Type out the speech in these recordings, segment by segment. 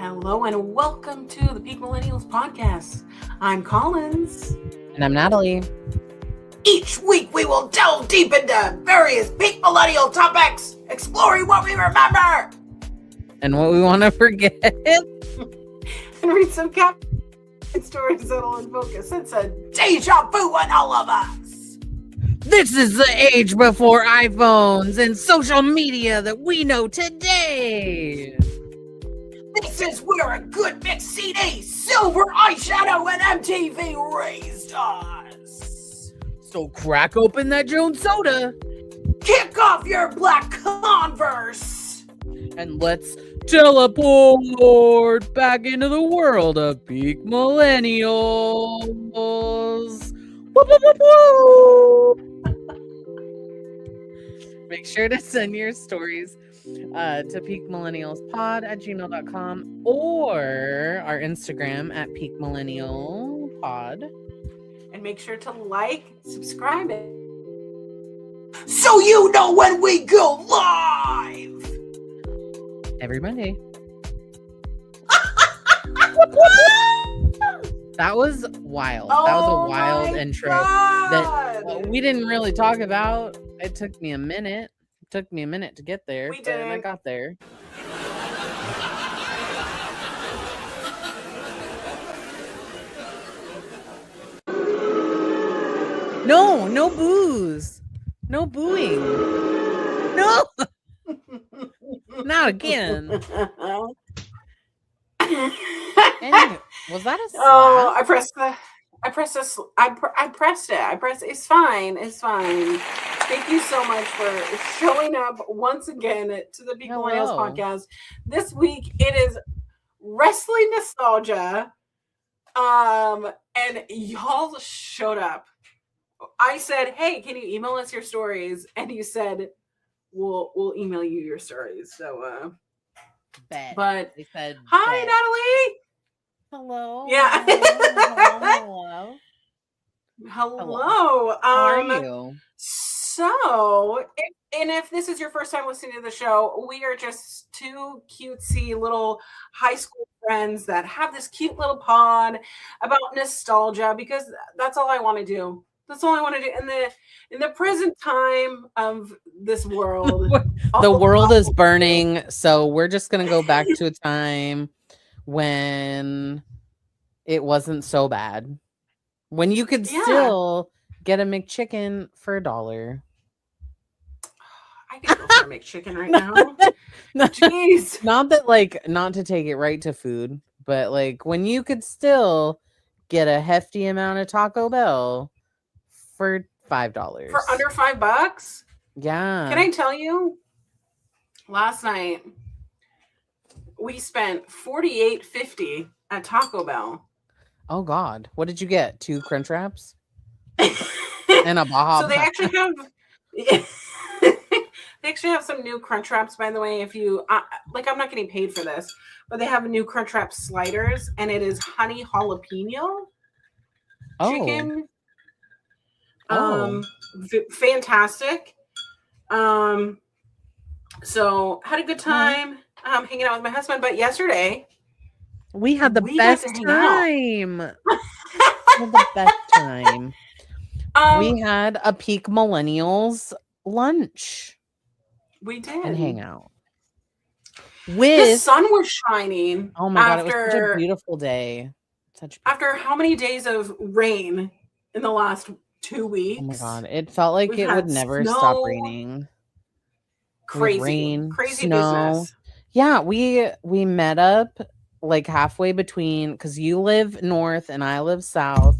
Hello and welcome to the Peak Millennials podcast. I'm Collins. And I'm Natalie. Each week we will delve deep into various peak millennial topics, exploring what we remember and what we want to forget. And read some captain stories that'll invoke a sense of deja vu in all of us. This is the age before iPhones and social media that we know today. This is where a good mixed CD, silver eyeshadow, and MTV raised us. So crack open that Jones soda. Kick off your black Converse. And let's teleport back into the world of peak millennials. Woo, woo, woo, woo. Make sure to send your stories to peakmillennialspod@gmail.com or our Instagram at peakmillennialpod. And make sure to like, subscribe it, so you know when we go live Every Monday. That was wild. That was a wild intro that we didn't really talk about. It took me a minute. It took me a minute to get there, but I got there. No booze. No booing. No. Not again. Anyway, was that a slap? Oh, I pressed it. It's fine. Thank you so much for showing up once again to the Peak Millennials podcast. This week it is wrestling nostalgia. And y'all showed up. I said, "Hey, can you email us your stories?" And you said, "We'll email you your stories." So, but they said, "Hi, Natalie." Hello. Yeah. Hello. How are you? So, if this is your first time listening to the show, we are just two cutesy little high school friends that have this cute little pod about nostalgia, because that's all I want to do. That's all I want to do in the present time of this world. The world is burning, so we're just gonna go back to a time when it wasn't so bad. When you could still get a McChicken for $1. I could go for a McChicken right now. Jeez. Not to take it right to food, but like when you could still get a hefty amount of Taco Bell for $5. For under $5? Yeah. Can I tell you? Last night we spent $48.50 at Taco Bell. Oh God. What did you get? 2 Crunch Wraps? And a Baja. So they actually have some new Crunch Wraps, by the way. If you I'm not getting paid for this, but they have new Crunch Wrap sliders, and it is honey jalapeno chicken. Fantastic. So had a good time hanging out with my husband, but yesterday we had the best time. We had a Peak Millennials lunch. We did. And hang out. The sun was shining. Oh my God, it was such a beautiful day. After how many days of rain in the last 2 weeks? Oh my God, it felt like it would never stop raining. Crazy snow. Business. Yeah, we met up like halfway between, because you live north and I live south.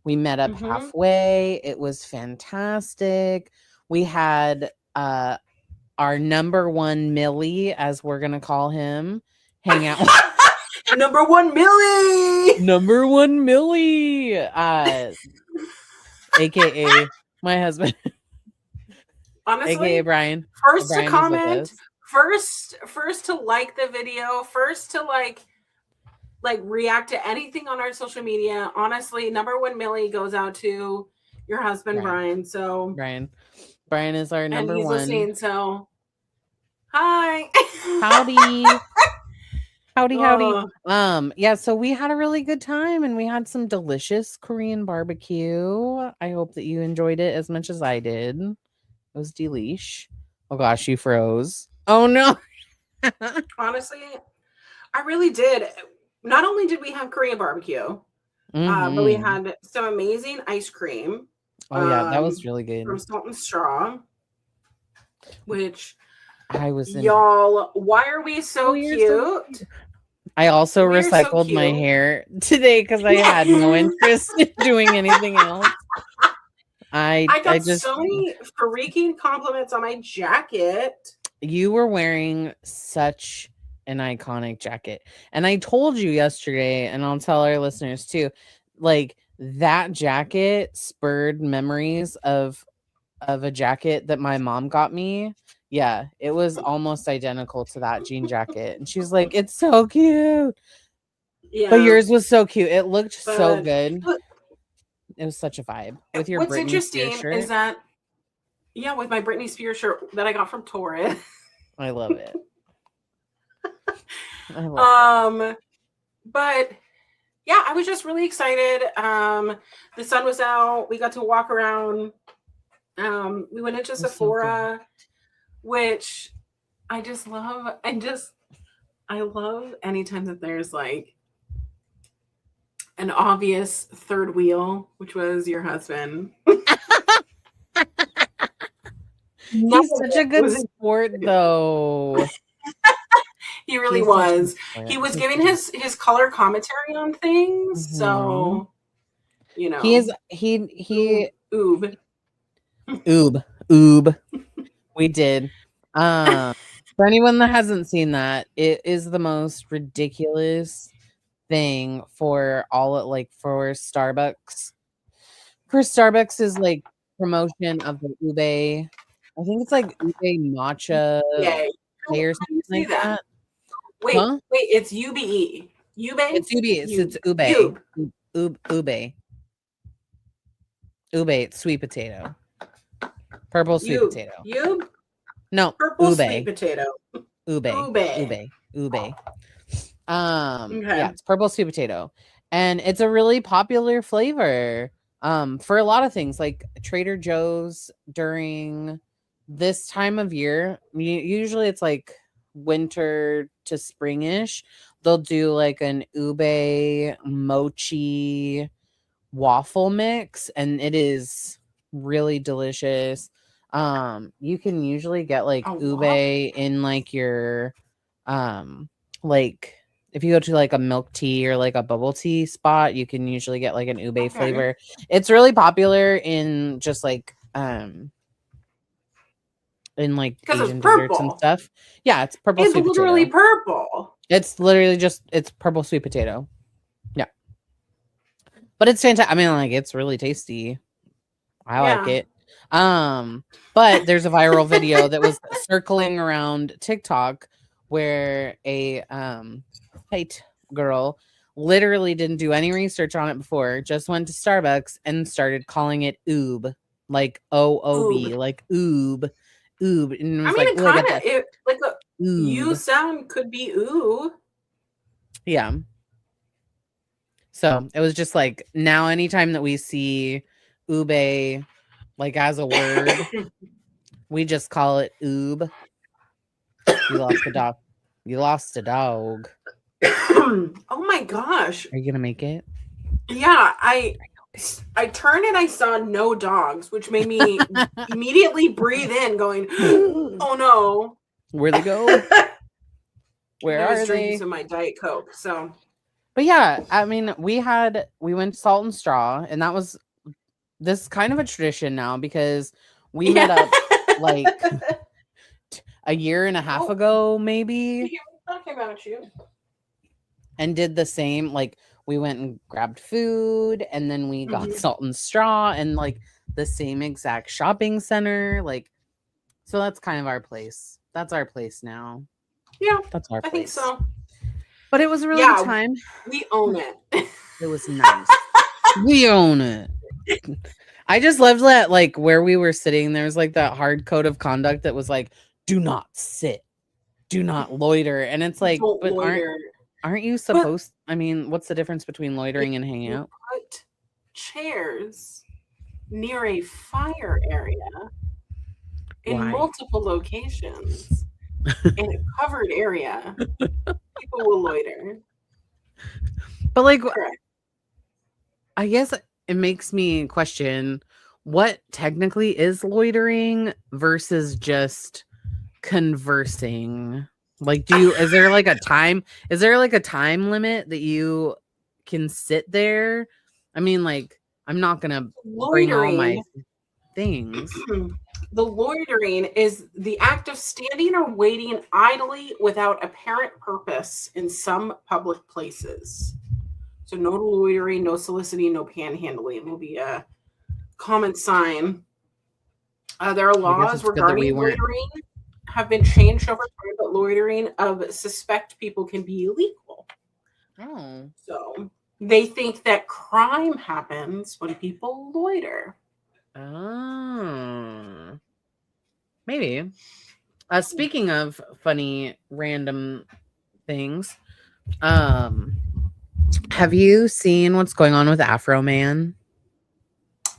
We met up halfway. It was fantastic. We had our number one Millie, as we're gonna call him, hang out. Number one Millie, aka my husband. Honestly, aka Brian. First to comment, first to like the video, first to like react to anything on our social media. Honestly, number one Millie goes out to your husband, Brian. So Brian is our number one. Listening, so hi. Howdy. Howdy, howdy. Oh, Yeah, so we had a really good time and we had some delicious Korean barbecue. I hope that you enjoyed it as much as I did. It was delish. Oh gosh, you froze. Oh no. honestly, I really did. Not only did we have Korean barbecue, but we Mm-hmm. had some amazing ice cream Oh yeah, that was really from good. Salt and Straw, which I was in. y'all, why are we so We are so cute? cute. I also We're so recycled my cute. hair today because I had no interest in doing anything else. I got just so many freaking compliments on my jacket. You were wearing such an iconic jacket. And I told you yesterday, and I'll tell our listeners too, like that jacket spurred memories of a jacket that my mom got me. Yeah, it was almost identical to that jean jacket. And she's like, "It's so cute." But Yeah, yours was so cute. It looked so but good. It was such a vibe with your what's Britney Spears interesting is shirt. that, yeah, with my Britney Spears shirt that I got from Torrid. I love it. I love it. But yeah, I was just really excited. The sun was out. We got to walk around. We went into Sephora, which I just love. I love anytime that there's like an obvious third wheel, which was your husband. He's such a good sport, though. He really was. He was giving his color commentary on things, so you know. He oob. We did. For anyone that hasn't seen that, it is the most ridiculous thing for for Starbucks. For Starbucks is like promotion of the ube. I think it's like ube matcha or something like that. Wait, it's UBE. Ube? It's ube. It's ube. Ube. Ube, it's sweet potato. Purple sweet potato. No, purple sweet potato. Ube. Yeah, it's purple sweet potato. And it's a really popular flavor for a lot of things, like Trader Joe's during this time of year. Usually it's like winter to springish. They'll do like an ube mochi waffle mix, and it is really delicious. You can usually get like ube in like your like if you go to like a milk tea or like a bubble tea spot, you can usually get like an ube flavor. It's really popular in just like in like Asian desserts and stuff. Yeah, it's purple sweet potato. It's literally purple. It's literally it's purple sweet potato. Yeah. But it's fantastic. I mean, like, it's really tasty. I like it. But there's a viral video that was circling around TikTok where a white girl literally didn't do any research on it before, just went to Starbucks and started calling it oob, like OOB, like oob. And it was I mean, it kind of like a U sound could be ooh. Yeah. So it was just like, now anytime that we see ube like as a word, we just call it oob. You lost a dog. You lost a dog. Oh my gosh. Are you gonna make it? Yeah, I turned and I saw no dogs, which made me immediately breathe in, going, "Oh no, where'd they go? Where are they?" Drinking some of my Diet Coke. So, but yeah, I mean, we went to Salt and Straw, and this is kind of a tradition now because we met up like a year and a half ago, maybe. Talking about you. And did the same, like we went and grabbed food, and then we got Salt and Straw, and like the same exact shopping center, like, so that's kind of our place. That's our place now. Yeah, that's our place. I think so. But it was a really good time. We own it. It was nice. We own it. I just loved that, like, where we were sitting, there was like that hard code of conduct that was like, do not sit, do not loiter. And it's like, Aren't you But supposed? I mean, what's the difference between loitering and hanging you out? put chairs near a fire area in Why? multiple locations in a covered area, people will loiter. But like, Correct. I guess it makes me question what technically is loitering versus just conversing. Like, is there like a time? Is there like a time limit that you can sit there? I mean, like, I'm not gonna bring all my Loitering, things. the loitering is the act of standing or waiting idly without apparent purpose in some public places. So no loitering, no soliciting, no panhandling will be a common sign. There are I guess laws it's good that we regarding weren't. loitering have been changed over time, but loitering of suspect people can be illegal. Oh. So they think that crime happens when people loiter. Oh. Maybe. Speaking of funny random things, have you seen what's going on with Afro Man?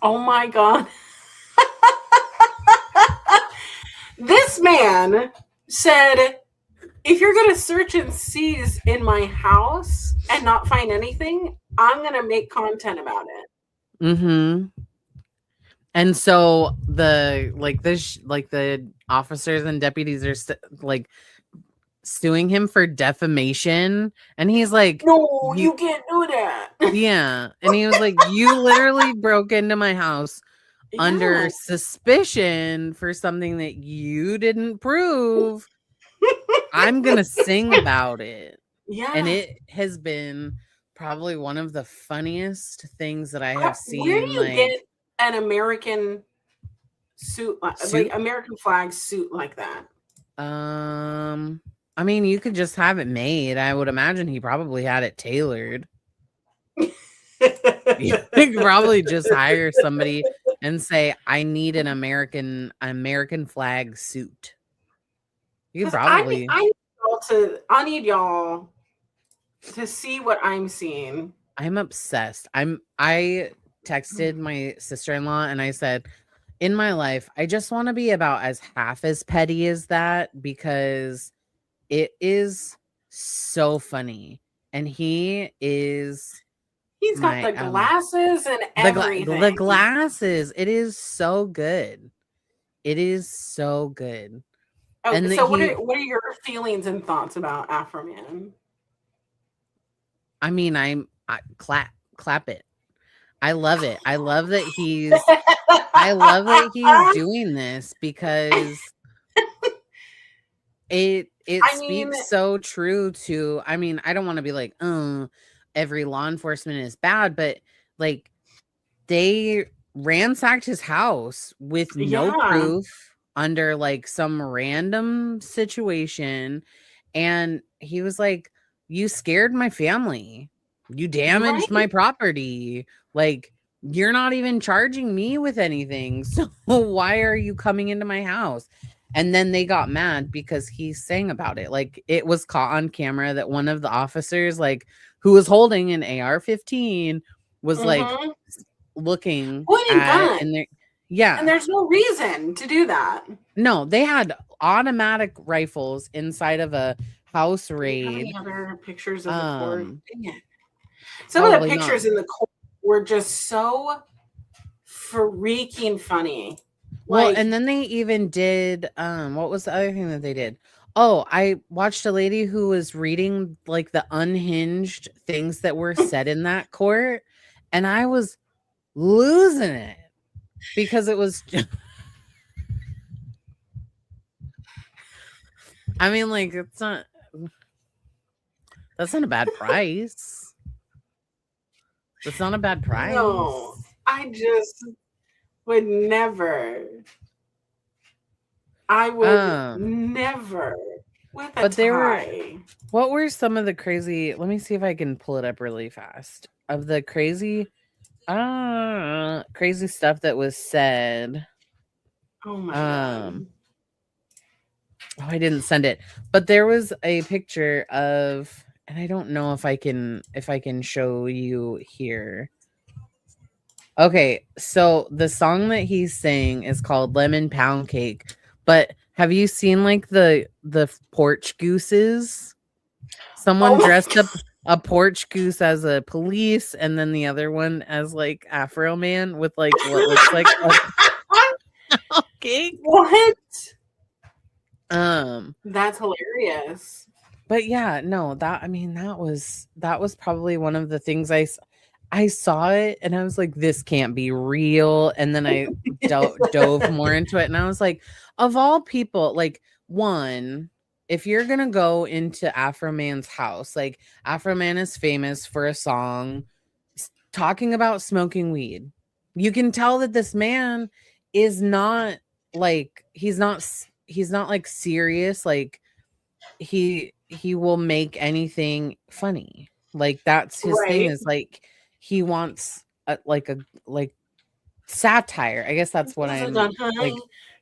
Oh my God. This man said, if you're going to search and seize in my house and not find anything, I'm going to make content about it. Mm-hmm. And so the officers and deputies are like suing him for defamation, and he's like, No, you can't do that. yeah, and he was like, you literally broke into my house under Yeah. suspicion for something that you didn't prove. I'm gonna sing about it. Yeah. And it has been probably one of the funniest things that I have Where do seen. you Like, get an American suit, like American flag suit like that? I mean, you could just have it made. I would imagine he probably had it tailored. You could probably just hire somebody and say, I need an American flag suit. You could probably. I need y'all to see what I'm seeing. I'm obsessed. I texted my sister-in-law and I said, in my life, I just want to be about as half as petty as that because it is so funny. And he is He's got my the glasses and the everything. glasses. It is so good. It is so good. Oh, And that so what are your feelings and thoughts about Afro Man? I mean, I clap it. I love it. I love that he's doing this because it speaks so true to, I mean, I don't want to be like, every law enforcement is bad, but like they ransacked his house with no proof under like some random situation, and he was like, you scared my family, you damaged my property, like you're not even charging me with anything, so why are you coming into my house? And then they got mad because he sang about it. Like it was caught on camera that one of the officers, like who was holding an AR-15, was like looking at it, and and there's no reason to do that. No, they had automatic rifles inside of a house raid. Do you have any other pictures of the court? Dang it. Some of the pictures in the court were just so freaking funny. Well, and then they even did what was the other thing that they did? Oh, I watched a lady who was reading like the unhinged things that were said in that court, and I was losing it because it was I mean, like that's not a bad price. That's not a bad price. No, I just would never. I would never with a tie. What were some of the crazy? Let me see if I can pull it up really fast. Of the crazy stuff that was said. Oh my God. Oh, I didn't send it, but there was a picture of and I don't know if I can show you here. Okay, so the song that he's saying is called Lemon Pound Cake. But have you seen like the porch gooses? Someone dressed up a porch goose as a police, and then the other one as like Afro Man with like what looks like a cake. What? That's hilarious. But yeah, no, that was probably one of the things I saw it and I was like, this can't be real. And then I dove more into it and I was like, of all people, like, one, if you're going to go into Afro Man's house, like Afro Man is famous for a song talking about smoking weed. You can tell that this man is not like, he's not like serious. Like he will make anything funny. Like that's his thing, is like he wants like satire. I guess that's what I'm like.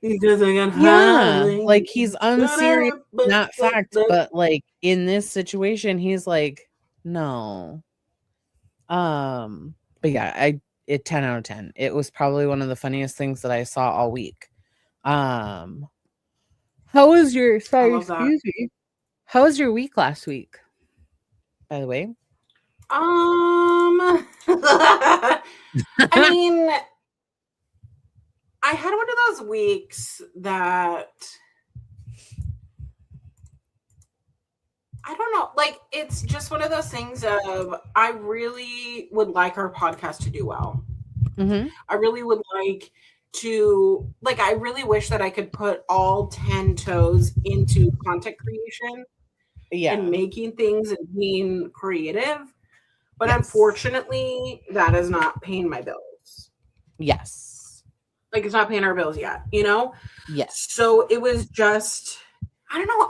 Yeah, like he's unserious in that fact, but like in this situation, he's like, no. But yeah, 10 out of 10. It was probably one of the funniest things that I saw all week. How was your excuse me? How was your week last week? By the way. I mean, I had one of those weeks that I don't know, like it's just one of those things of I really would like our podcast to do well. Mm-hmm. I really would like to, like, I really wish that I could put all 10 toes into content creation and making things and being creative. But unfortunately, that is not paying my bills. Yes. Like, it's not paying our bills yet, you know? Yes. So it was just, I don't know.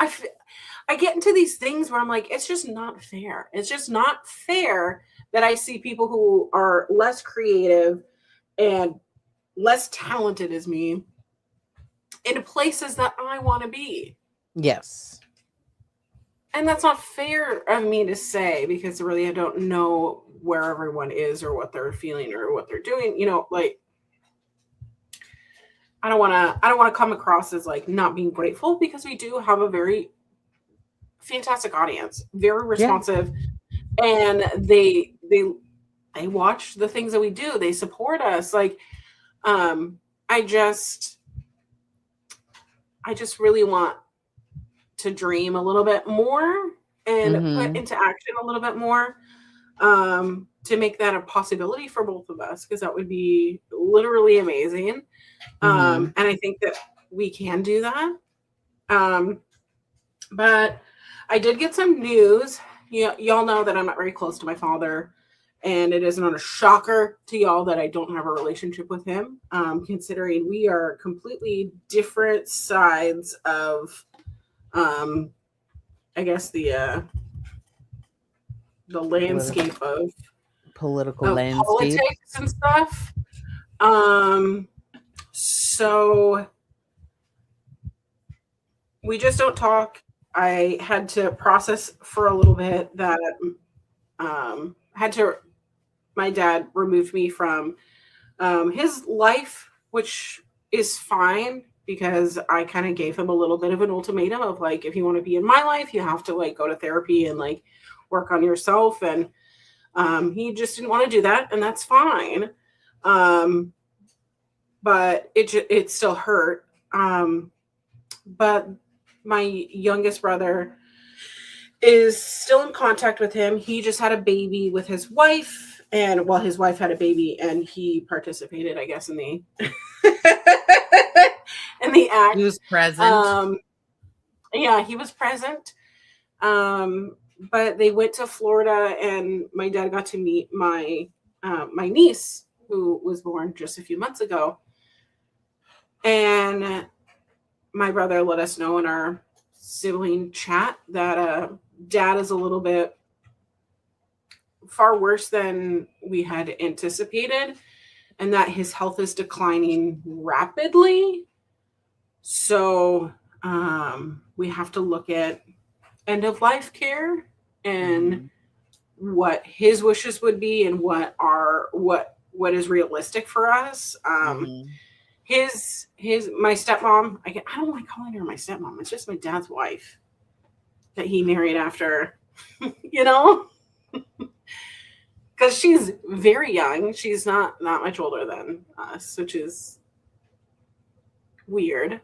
I get into these things where I'm like, it's just not fair. It's just not fair that I see people who are less creative and less talented as me in places that I want to be. Yes. And that's not fair of me to say, because really I don't know where everyone is or what they're feeling or what they're doing. You know, like I don't want to come across as like not being grateful, because we do have a very fantastic audience, very responsive, and they watch the things that we do. They support us. Like, I just really want to dream a little bit more and put into action a little bit more, to make that a possibility for both of us, because that would be literally amazing. And I think that we can do that. But I did get some news. Y'all know that I'm not very close to my father, and it is not a shocker to y'all that I don't have a relationship with him, considering we are completely different sides of, I guess the landscape of political landscape, politics and stuff. So we just don't talk. I had to process for a little bit that my dad removed me from his life, which is fine, because I kind of gave him a little bit of an ultimatum of like, if you want to be in my life, you have to like go to therapy and like work on yourself. And he just didn't want to do that, and that's fine. But it still hurt. But my youngest brother is still in contact with him. He just had a baby with his wife, and his wife had a baby, and he participated, I guess, in the in the act. He was present. Yeah, he was present. But they went to Florida, and my dad got to meet my niece, who was born just a few months ago. And my brother let us know in our sibling chat that dad is a little bit far worse than we had anticipated, and that his health is declining rapidly. So we have to look at end of life care and what his wishes would be and what is realistic for us. My stepmom, I don't like calling her my stepmom. It's just my dad's wife that he married after, you know, because she's very young. She's not much older than us, which is weird.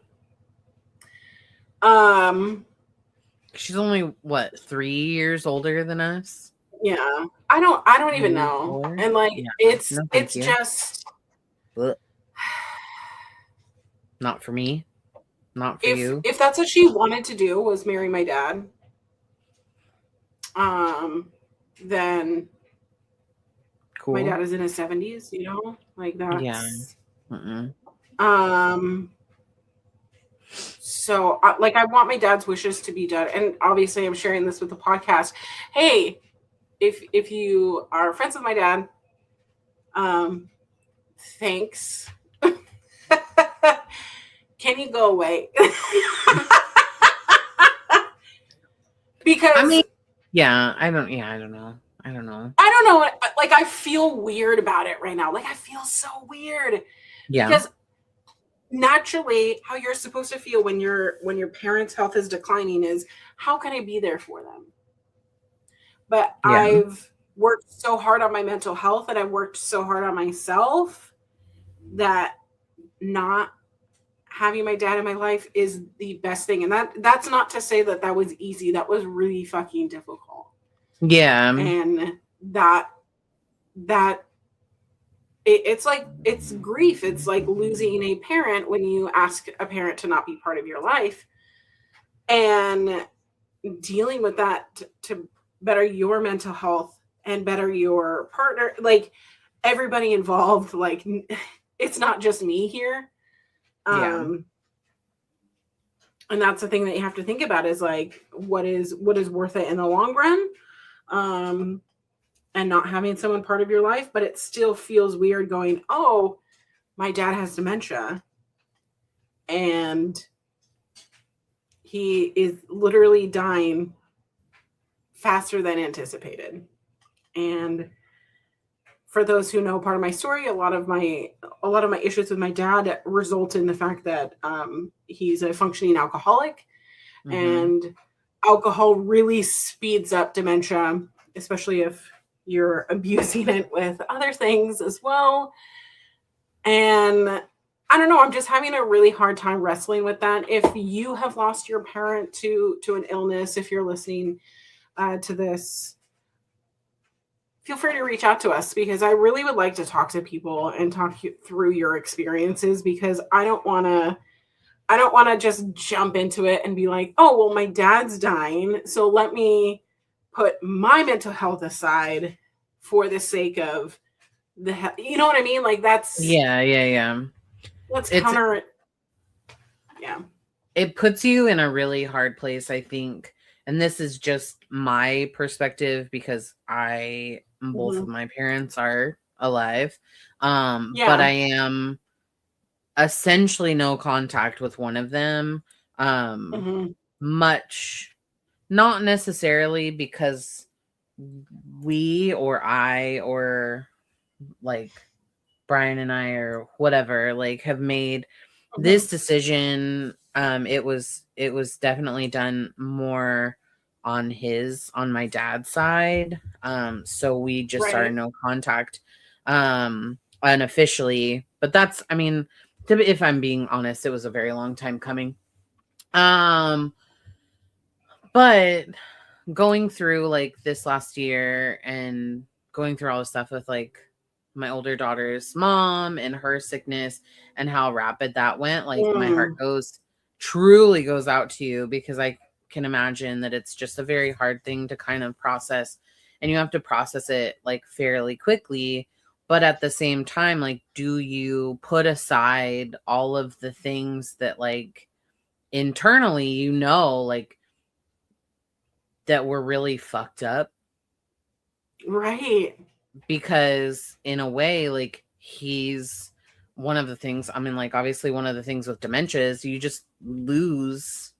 She's only what, 3 years older than us? Yeah. I don't even Maybe know. 4? And like Yeah. it's No, thank it's you. just Ugh. Not for me. Not for you. if that's what she wanted to do was marry my dad, then Cool. my dad is in his 70s, you know? Like that's Yeah. So like I want my dad's wishes to be done. And obviously I'm sharing this with the podcast. Hey, if you are friends with my dad, thanks. Can you go away? Because I mean, I don't know. I don't know. Like I feel weird about it right now. Like I feel so weird. Yeah. Because naturally how you're supposed to feel when your parents' health is declining is, how can I be there for them? But Yeah. I've worked so hard on my mental health and I worked so hard on myself that not having my dad in my life is the best thing. And that's not to say that was easy. That was really fucking difficult. Yeah. And it's like, it's grief. It's like losing a parent when you ask a parent to not be part of your life, and dealing with that to better your mental health and better your partner, like everybody involved. Like it's not just me here. And that's the thing that you have to think about is like, what is worth it in the long run? And not having someone part of your life, but it still feels weird going, oh, my dad has dementia and he is literally dying faster than anticipated. And for those who know part of my story, a lot of my issues with my dad result in the fact that he's a functioning alcoholic, and alcohol really speeds up dementia, especially if you're abusing it with other things as well. And I don't know, I'm just having a really hard time wrestling with that. If you have lost your parent to an illness, if you're listening to this, feel free to reach out to us, because I really would like to talk to people and talk through your experiences, because I don't want to just jump into it and be like, oh, well, my dad's dying, so let me put my mental health aside for the sake of you know what I mean? Like that's Let's counter it. Yeah. It puts you in a really hard place, I think. And this is just my perspective because both of my parents are alive. But I am essentially no contact with one of them. Much, not necessarily because we or I or like Brian and I or whatever like have made this decision. It was definitely done more on my dad's side. So we just are no contact unofficially. But that's, I mean, if I'm being honest, it was a very long time coming. But going through like this last year and going through all the stuff with like my older daughter's mom and her sickness and how rapid that went, like my heart truly goes out to you, because I can imagine that it's just a very hard thing to kind of process, and you have to process it like fairly quickly. But at the same time, like, do you put aside all of the things that like internally, like that were really fucked up? Right. Because in a way, like, he's one of the things, I mean, like, obviously one of the things with dementia is you just lose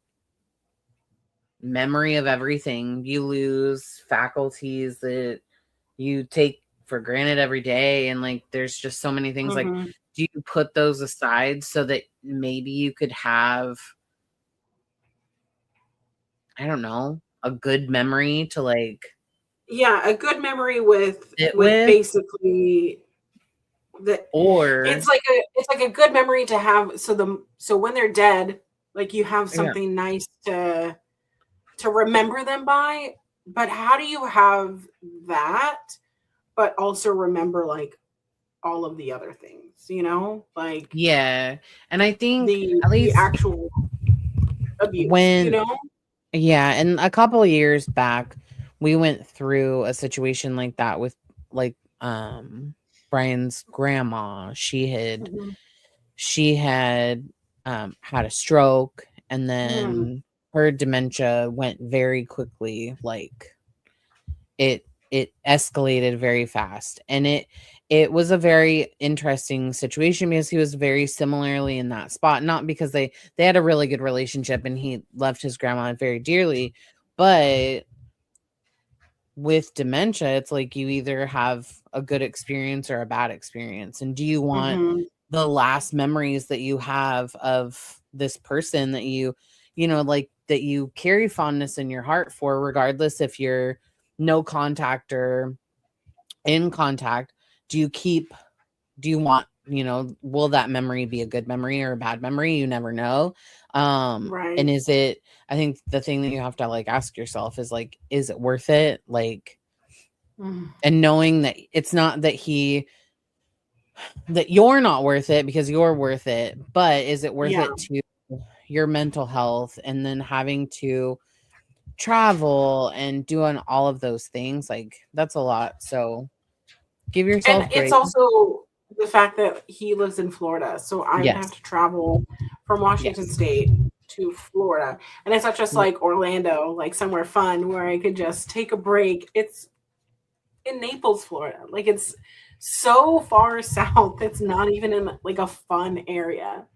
memory of everything. You lose faculties that you take for granted every day. And like, there's just so many things. Like, Mhm. do you put those aside so that maybe you could have, I don't know, a good memory to like Yeah, a good memory with sit with? basically the Or it's like a good memory to have, so when they're dead, like, you have yeah, something nice to remember them by, but how do you have that, but also remember, like, all of the other things, you know? Like, yeah. And I think the at least actual abuse, you when, know? yeah, and a couple of years back, we went through a situation like that with like Brian's grandma. Mhm. She had had a stroke, and Mm, then her dementia went very quickly. Like it escalated very fast, and it was a very interesting situation because he was very similarly in that spot. Not because they had a really good relationship and he loved his grandma very dearly, but with dementia, it's like you either have a good experience or a bad experience. And do you want mhm. the last memories that you have of this person that you know, like that you carry fondness in your heart for, regardless if you're no contact or in contact? Do you want, you know, will that memory be a good memory or a bad memory? You never know. And Right. is it, I think the thing that you have to like ask yourself is like, is it worth it? Like, Mm. and knowing that it's not that you're not worth it because you're worth it, but is it worth Yeah. it to your mental health, and then having to travel and doing all of those things? Like, that's a lot. So give And yourself it's grace. also the fact that he lives in Florida, so I would have Yes. to travel from Washington Yes. State to Florida, and it's not just Yeah. like Orlando, like somewhere fun where I could just take a break. It's in Naples, Florida. Like, it's so far south, it's not even in, like, a fun area.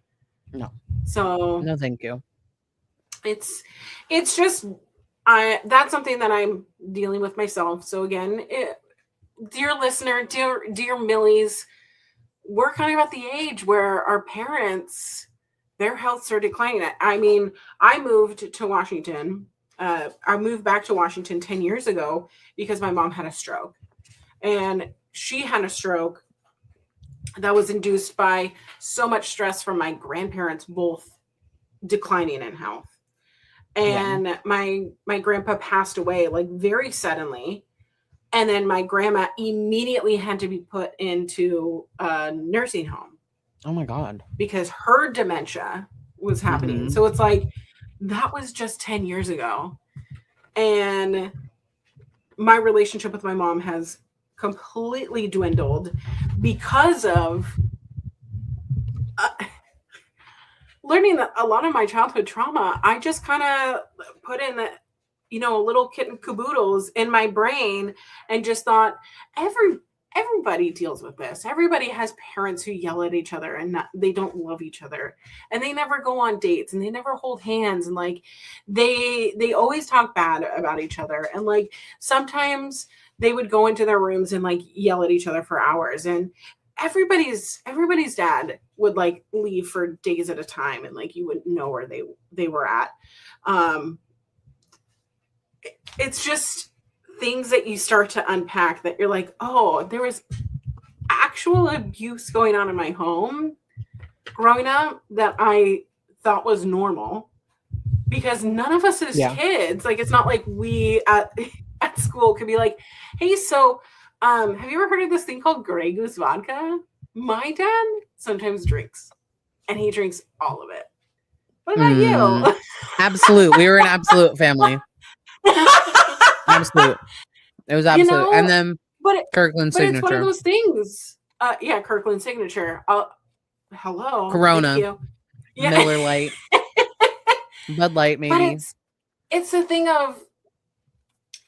No. So, No, thank you. it's it's just I that's something that I'm dealing with myself. So again, dear listener, dear Millies, we're kind of at the age where our parents, their healths are declining. I mean, I moved to Washington. I moved back to Washington 10 years ago because my mom had a stroke. And she had a stroke that was induced by so much stress from my grandparents both declining in health. Yeah. And my grandpa passed away, like, very suddenly, and then my grandma immediately had to be put into a nursing home Oh my God. because her dementia was happening. Mm-hmm. So it's like, that was just 10 years ago. And my relationship with my mom has completely dwindled because of uh, learning that a lot of my childhood trauma, I just kind of put in the, little kitten caboodles in my brain and just thought, everybody deals with this. Everybody has parents who yell at each other and they don't love each other, and they never go on dates, and they never hold hands, and like, they always talk bad about each other, and like, sometimes they would go into their rooms and like yell at each other for hours, and everybody's dad would like leave for days at a time, and like, you wouldn't know where they were at. um it's just things that you start to unpack, that you're like, oh, there was actual abuse going on in my home growing up that I thought was normal, because none of us as Yeah. kids, like, it's not like we at school could be like, hey, so have you ever heard of this thing called Grey Goose vodka? My dad sometimes drinks, and he drinks all of it. What Mm, about absolute. We were an absolute family. you? Absolute. It was You absolute. And know, then but it, Kirkland but it's one of signature. those things. Yeah, Kirkland signature. Hello, thank Corona. you. Yeah, Miller Lite. Bud Light, but maybe. it's a thing of.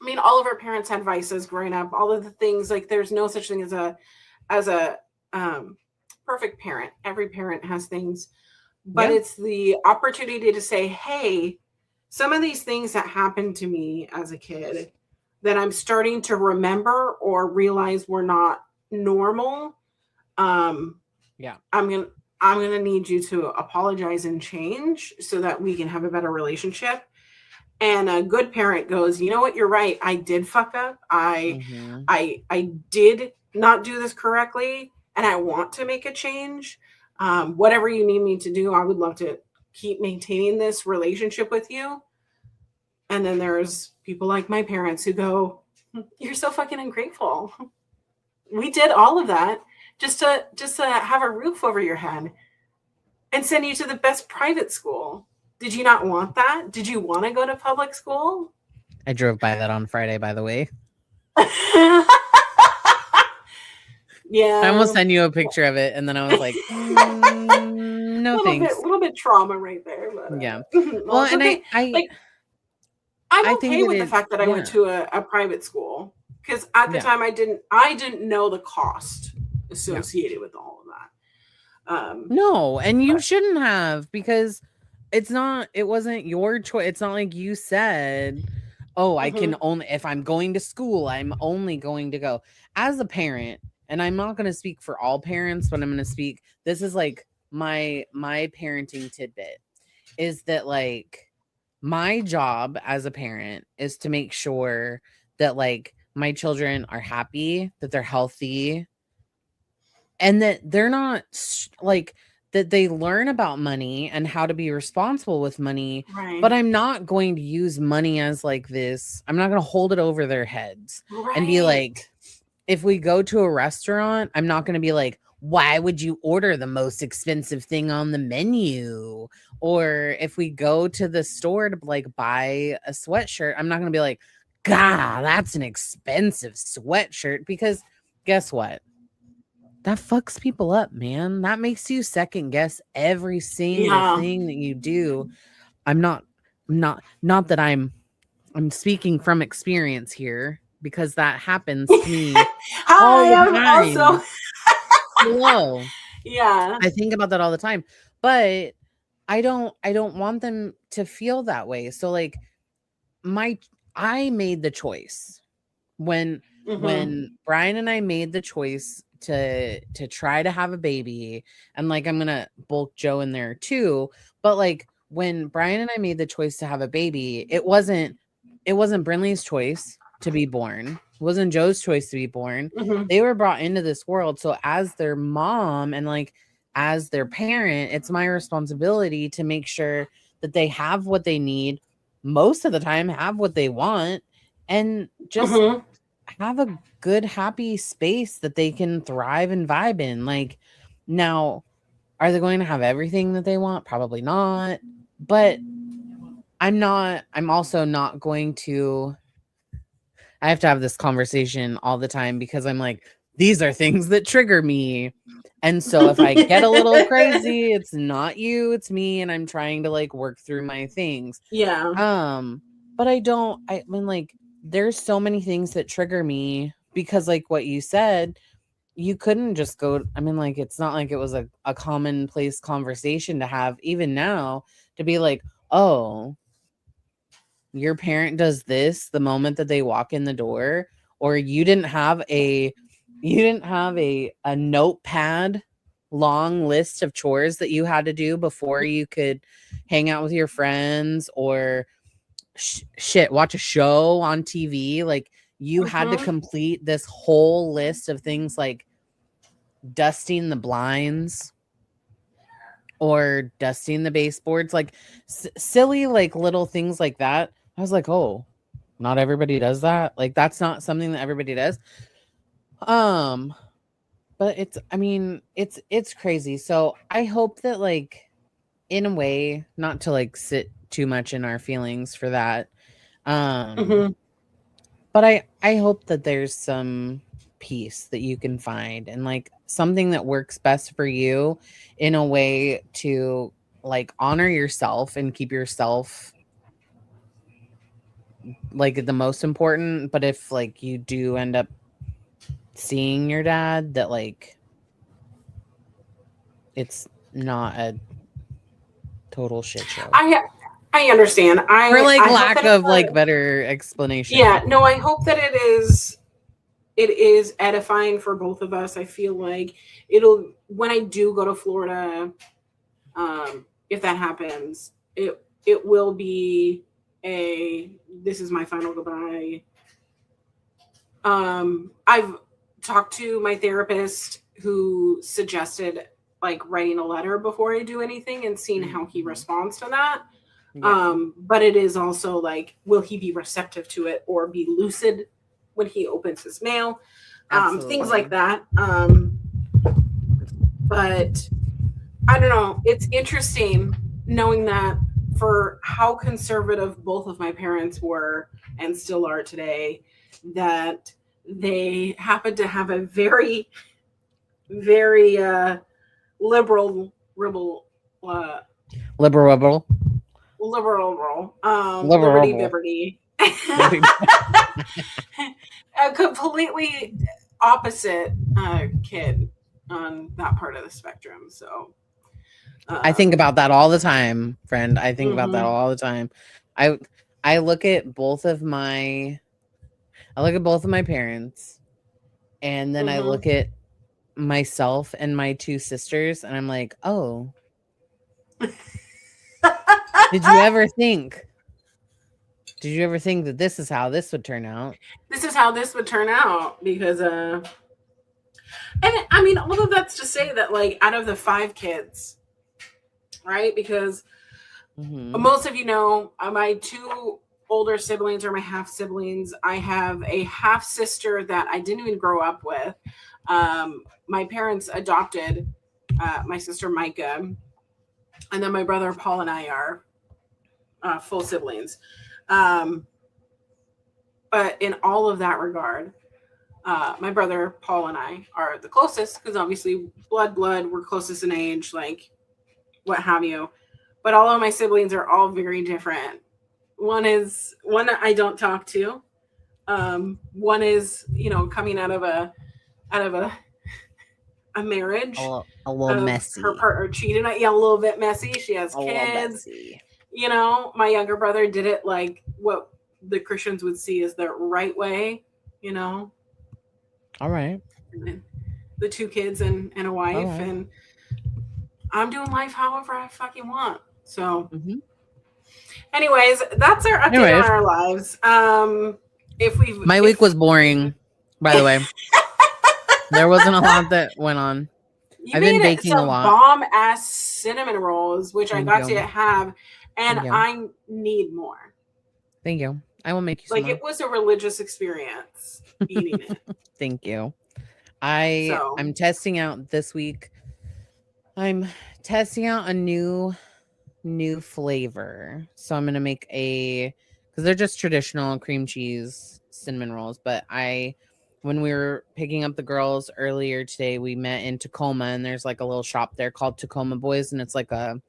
I mean, all of our parents had vices growing up. All of the things, like, there's no such thing as a perfect parent. Every parent has things, but Yeah. it's the opportunity to say, hey, some of these things that happened to me as a kid that I'm starting to remember or realize were not normal, um, Yeah. I'm gonna need you to apologize and change so that we can have a better relationship. And a good parent goes, you know what, you're right. I did fuck up. Mm-hmm. I did not do this correctly, and I want to make a change. Whatever you need me to do, I would love to keep maintaining this relationship with you. And then there's people like my parents who go, "You're so fucking ungrateful. We did all of that just to have a roof over your head and send you to the best private school. Did you not want that? Did you want to go to public school?" I drove by that on Friday, by the way. Yeah. I almost sent you a picture of it, and then I was like, no thanks. Little bit trauma right there. But, Yeah. no, Well, it's and okay. Like, I'm I think okay that with the fact that I went to a private school because at the time I didn't know the cost associated with all of that. No, and you shouldn't have, because it wasn't your choice. It's not like you said, oh, I can only, if I'm going to school, I'm only going to go. As a parent, and I'm not going to speak for all parents, but I'm going to speak, this is like my parenting tidbit, is that like my job as a parent is to make sure that like my children are happy, that they're healthy, and that they're not like, that they learn about money and how to be responsible with money. Right. But I'm not going to use money as like this. I'm not going to hold it over their heads and be like, if we go to a restaurant, I'm not going to be like, why would you order the most expensive thing on the menu? Or if we go to the store to like buy a sweatshirt, I'm not going to be like, God, that's an expensive sweatshirt. Because guess what? That fucks people up, man. That makes you second guess every single thing that you do. I'm not that I'm speaking from experience here, because that happens to me all the I'm time. also Hello. Yeah. I think about that all the time. But I don't want them to feel that way. So like I made the choice when Brian and I made the choice to try to have a baby, and like I'm gonna bulk Joe in there too, but like when Brian and I made the choice to have a baby, it wasn't Brinley's choice to be born. It wasn't Joe's choice to be born. They were brought into this world. So as their mom and like as their parent, it's my responsibility to make sure that they have what they need, most of the time have what they want, and just have a good, happy space that they can thrive and vibe in. Like, now, are they going to have everything that they want? Probably not. But I'm also not going to, I have to have this conversation all the time, because I'm like, these are things that trigger me. And so if I get a little crazy, it's not you, it's me. And I'm trying to like work through my things. Yeah. But I mean, like, there's so many things that trigger me, because like what you said, you couldn't just go, I mean, like, it's not like it was a commonplace conversation to have even now, to be like, oh, your parent does this the moment that they walk in the door, or you didn't have a notepad long list of chores that you had to do before you could hang out with your friends, or shit, watch a show on TV. Like, you had to complete this whole list of things, like dusting the blinds or dusting the baseboards, like silly, like little things like that. I was like, oh, not everybody does that. Like, that's not something that everybody does. But it's crazy. So I hope that, like, in a way, not to like sit too much in our feelings for that. But I hope that there's some peace that you can find, and like something that works best for you, in a way to like honor yourself and keep yourself like the most important. But if like you do end up seeing your dad, that like it's not a total shit show. I understand. For like I hope lack that it's of like better yeah, explanation. no, I hope that it is edifying for both of us. I feel like it'll when I do go to Florida, if that happens, it will be a this is my final goodbye. I've talked to my therapist who suggested like writing a letter before I do anything and seeing how he responds to that. Yeah. But it is also like, will he be receptive to it or be lucid when he opens his mail? Things like Absolutely. that. But I don't know. It's interesting knowing that for how conservative both of my parents were and still are today, that they happen to have a very, very liberal, uh, Liberal. liberty Liberal. liberty. A completely opposite kid on that part of the spectrum. So, I think um, about that all the time, friend. I think about that mhm, all the time. I I look at both of my I look at both of my parents, and then I mhm. look at myself and my two sisters, and I'm like, "Oh, did you ever think did you ever think that this is how this would turn out?" This is how this would turn out because, and I mean, all of that's to say that, like, out of the five kids, right? Because Mhm. most of you know, my two older siblings are my half siblings. I have a half sister that I didn't even grow up with. My parents adopted my sister Micah, and then my brother Paul and I are full siblings. Um, but in all of that regard, my brother Paul and I are the closest because obviously blood, we're closest in age, like what have you. But all of my siblings are all very different. One I don't talk to. One is coming out of a marriage A little of her messy. partner cheating. Yeah, a little bit messy. She has A little kids. messy. My younger brother did it like what the Christians would see as the right way. You know, All right. the two kids and a All wife, right. and I'm doing life however I fucking want. So, Mhm. anyways, that's our update on Anyways, our lives. If we my week was if boring, by the way. There wasn't a lot that went on. you I've been made baking a some lot. bomb ass cinnamon rolls, which I Thank got to you. have, and Thank you. I need more. Thank you. I will make you some Like, it more. was a religious experience eating it. Thank you. So, I'm testing out this week. I'm testing out a new flavor. So I'm gonna make a because they're just traditional cream cheese cinnamon rolls. But when we were picking up the girls earlier today, we met in Tacoma, and there's like a little shop there called Tacoma Boys, and it's like a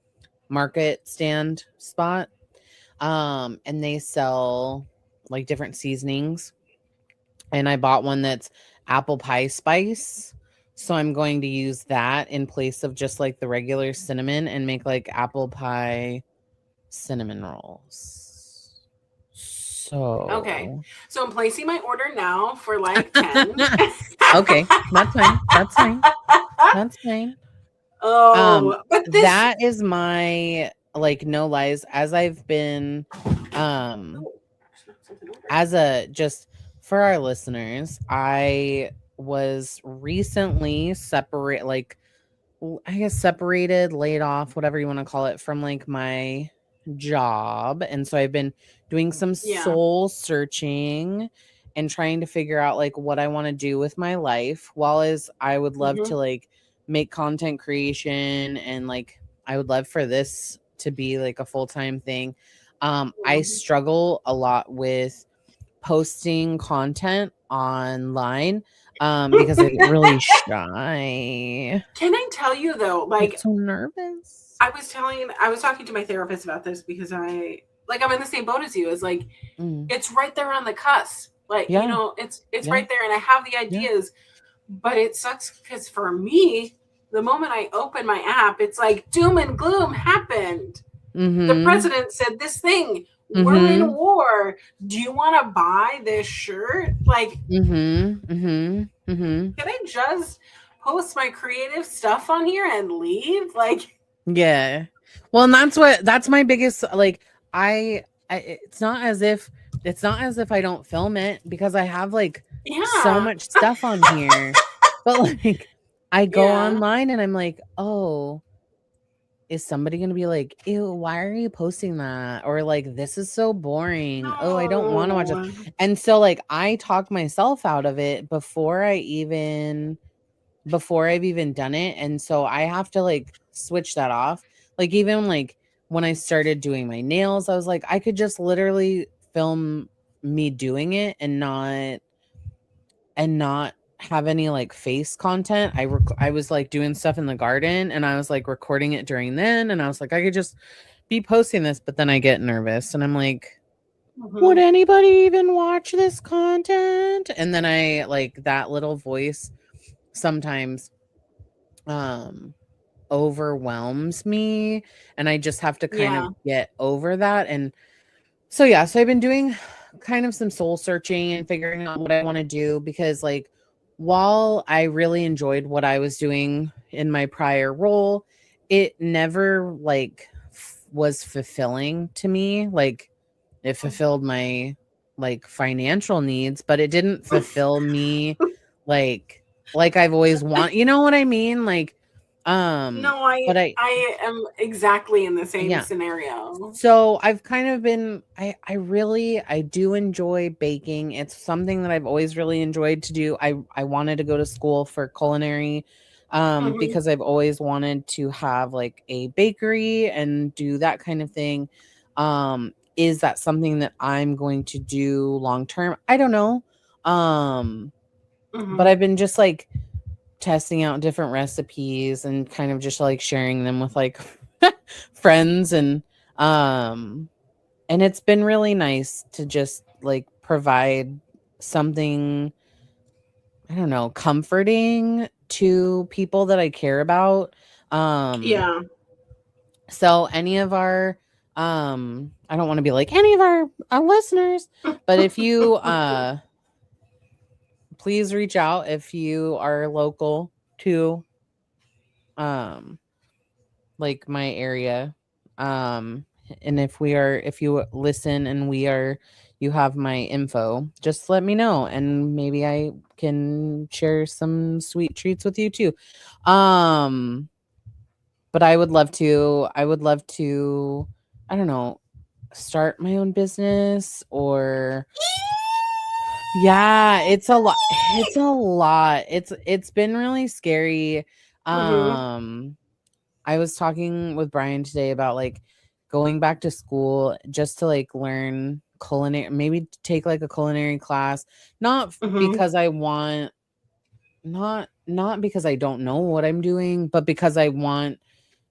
market stand spot. And they sell like different seasonings, and I bought one that's apple pie spice. So I'm going to use that in place of just like the regular cinnamon and make like apple pie cinnamon rolls. okay. So So I'm placing my order now for like 10. okay, that's fine. That's fine. That's fine. But this. That is my like no lies as I've been um Oh, something over here. as a just for our listeners, I was recently I guess separated, laid off, whatever you want to call it, from like my job. And so I've been doing some Yeah. soul searching and trying to figure out like what I want to do with my life. While as I would love Hmm. to like make content creation and like I would love for this to be like a full-time thing. I struggle a lot with posting content online because I get really shy. Can I tell you though, I get like, so nervous. I was talking to my therapist about this because I'm in the same boat as you. It's like, Mm. it's right there on the cusp. Like, Yeah, it's yeah, right there, and I have the yeah. ideas, but it sucks because for me, the moment I open my app, it's like doom and gloom happened. The Mhm. president said this thing. We're in Mhm. war. Do you want to buy this shirt? Like, Mhm. Mhm. Mhm. can I just post my creative stuff on here and leave? Like, Yeah. Well, and that's my biggest, like, I it's not as if I don't film it, because I have like so yeah, much stuff on here. But like I go yeah. online and I'm like, "Oh, is somebody going to be like, "Ew, why are you posting that?" Or like, "This is so boring. Oh, I don't want to watch this." No. And so like I talk myself out of it before I've even done it. And so I have to like switch that off. Like, even like when I started doing my nails, I was like, I could just literally film me doing it and not have any like face content. I was like doing stuff in the garden and I was like recording it during then, and I was like, I could just be posting this, but then I get nervous and I'm like, would Mhm. anybody even watch this content? And then I like that little voice sometimes um overwhelms me, and I just have to kind Yeah. of get over that. And so yeah, so I've been doing kind of some soul searching and figuring out what I want to do, because like while I really enjoyed what I was doing in my prior role, it never like was fulfilling to me. Like, it fulfilled my like financial needs, but it didn't fulfill me like I've always you know what I mean? Like, No, but I am exactly in the same yeah. scenario. So I've kind of been I do enjoy baking. It's something that I've always really enjoyed to do. I wanted to go to school for culinary Mhm. because I've always wanted to have like a bakery and do that kind of thing. Is that something that I'm going to do long term? I don't know. Um but Mhm. I've been just like testing out different recipes and kind of just like sharing them with like friends, um and it's been really nice to just like provide something, I don't know, comforting to people that I care about. um Yeah. so any of our I don't want to be like any of our listeners, but if you please reach out if you are local to um like my area. um and if you listen and you have my info, just let me know and maybe I can share some sweet treats with you too. um but I would love to, I don't know, start my own business, or yeah, it's a lot. It's a lot. It's been really scary. Mhm. um I was talking with Brian today about like going back to school just to like learn culinary, maybe take like a culinary class, Mhm. because I want, not because I don't know what I'm doing, but because I want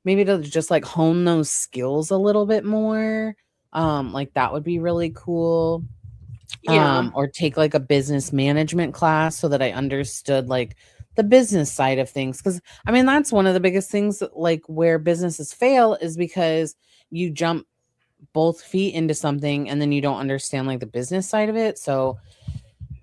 maybe to just like hone those skills a little bit more. Like that would be really cool. Yeah. Or take like a business management class so that I understood like the business side of things. Cause I mean, that's one of the biggest things like where businesses fail is because you jump both feet into something and then you don't understand like the business side of it. So,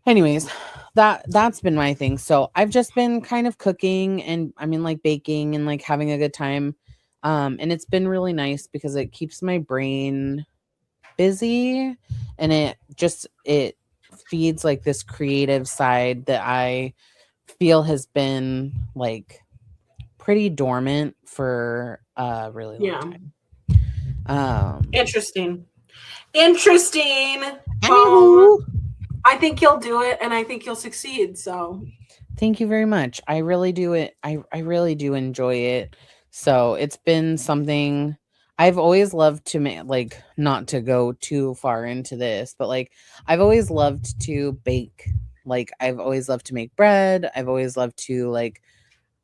anyways, that's been my thing. So I've just been kind of cooking and I mean like baking and like having a good time. And it's been really nice because it keeps my brain busy, and it feeds like this creative side that I feel has been like pretty dormant for a really long Yeah. time. um Interesting. Interesting. Anywho, I think you'll do it and I think you'll succeed. So, thank you very much. I really do it. I really do enjoy it. So it's been something I've always loved to make, like, not to go too far into this, but like I've always loved to bake. Like I've always loved to make bread. I've always loved to like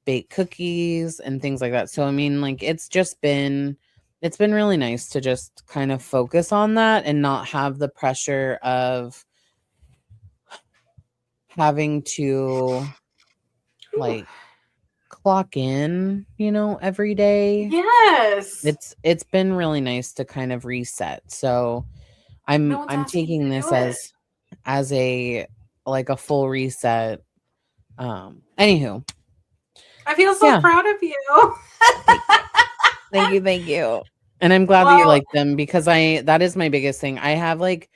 bake cookies and things like that. So I mean, like it's been really nice to just kind of focus on that and not have the pressure of having to whew, like clock in, every day. Yes. It's been really nice to kind of reset. So No I'm one's I'm asking you taking to this do it. as a like a full reset. Anywho, I feel so yeah. proud of you. Thank you. And I'm glad that you Well, like them because that is my biggest thing. I have like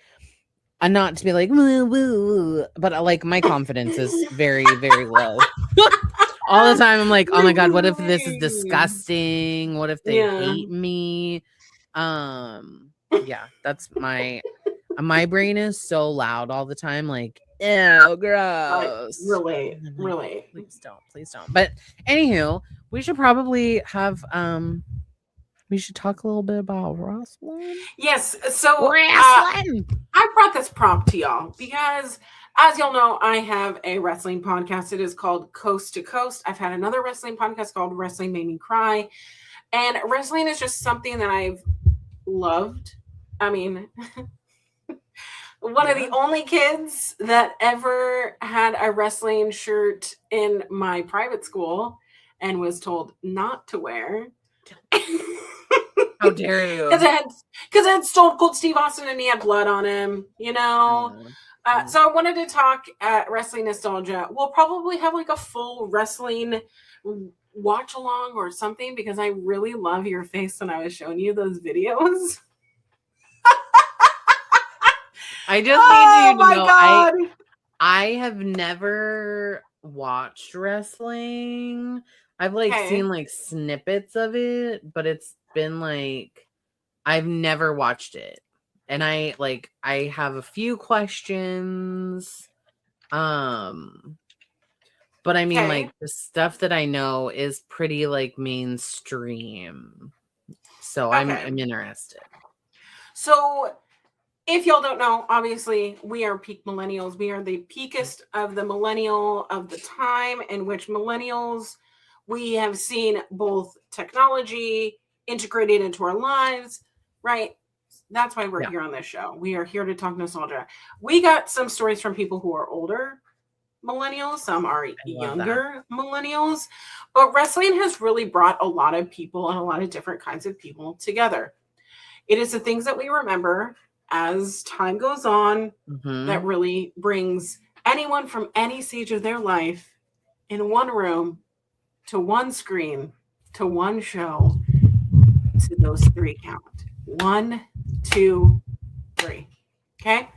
not to be like woo, woo, but like my confidence is very, very low. All the time I'm like, oh my God, what if this is disgusting? What if they yeah. hate me? Yeah, that's my brain is so loud all the time, like, ew, gross. Relate. And I'm like, Relate. please don't. But anywho, we should probably have we should talk a little bit about wrestling. Yes. So Wrestling. I brought this prompt to y'all because, as y'all know, I have a wrestling podcast. It is called Coast to Coast. I've had another wrestling podcast called Wrestling Made Me Cry. And wrestling is just something that I've loved. I mean, one of the only kids that ever had a wrestling shirt in my private school and was told not to wear. How dare you? Because it had Stone Cold Steve Austin and he had blood on him, So I wanted to talk wrestling nostalgia. We'll probably have like a full wrestling watch along or something because I really love your face when I was showing you those videos. I just need you to know God. I have never watched wrestling. I've seen like snippets of it, but it's been like I've never watched it. And I have a few questions. But I mean like the stuff that I know is pretty like mainstream. So I'm interested. So if y'all don't know, obviously we are peak millennials. We are the peakest of the millennial of the time in which millennials, we have seen both technology integrated into our lives, right? That's why we're here on this show. We are here to talk nostalgia. We got some stories from people who are older millennials. Some are younger millennials. But wrestling has really brought a lot of people and a lot of different kinds of people together. It is the things that we remember as time goes on that really brings anyone from any stage of their life in one room to one screen to one show to those three count. 1, 2, 3. Okay.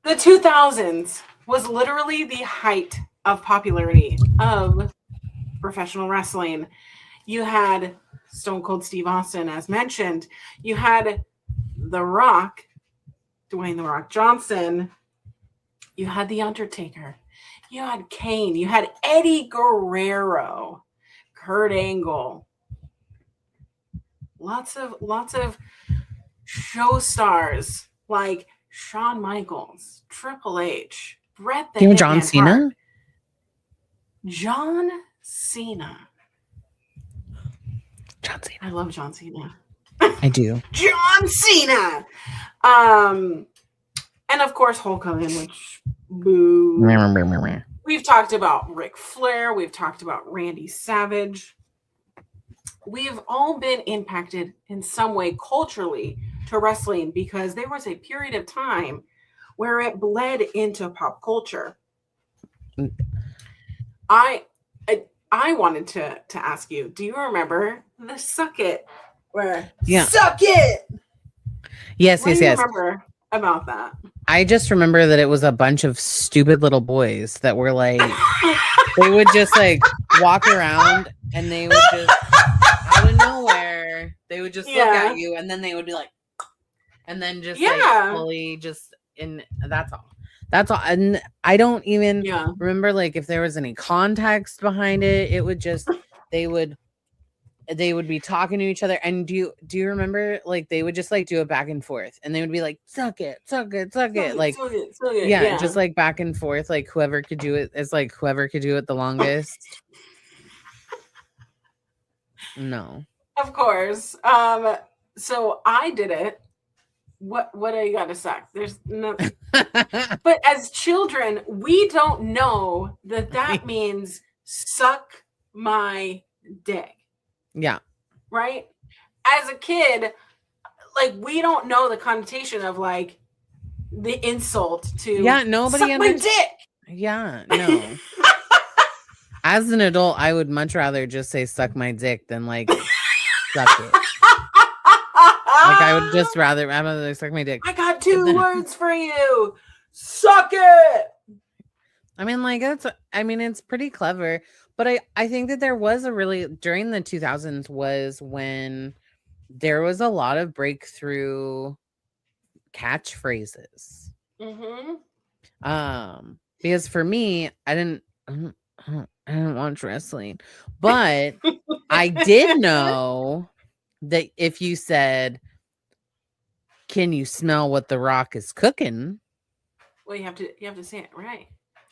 The 2000s was literally the height of popularity of professional wrestling. You had Stone Cold Steve Austin, as mentioned. You had The Rock, Dwayne The Rock Johnson. You had The Undertaker. You had Kane. You had Eddie Guerrero, Kurt Angle. Lots of show stars like Shawn Michaels, Triple H, Bret the Hitman John Cena. Hart. John Cena. John Cena. I love John Cena. I do. John Cena. And of course Hulk Hogan, which boo. We've talked about Ric Flair. We've talked about Randy Savage. We've all been impacted in some way culturally to wrestling because there was a period of time where it bled into pop culture. I wanted to ask you, do you remember the Suck It? Where Suck It! Yes, what do you remember about that? I just remember that it was a bunch of stupid little boys that were like, they would just like walk around and they would just out of nowhere, they would just look at you and then they would be like, and then just like fully just in. That's all. And I don't even remember like if there was any context behind it. It would just they would be talking to each other. And do you remember like they would just like do it back and forth and they would be like suck it like just like back and forth, like whoever could do it is like whoever could do it the longest. No, of course. So I did it. What do you got to suck? There's nothing. But as children, we don't know that means suck my dick. Yeah. Right? As a kid, like, we don't know the connotation of, like, the insult to nobody suck my dick. Yeah, no. As an adult, I would much rather just say suck my dick than like suck it. Like I would just rather suck my dick. I got two words for you. Suck it. I mean, like it's pretty clever, but I think that there was during the 2000s was when there was a lot of breakthrough catchphrases. Because for me, I didn't watch wrestling, but I did know that if you said, "Can you smell what the Rock is cooking?" Well, you have to say it right.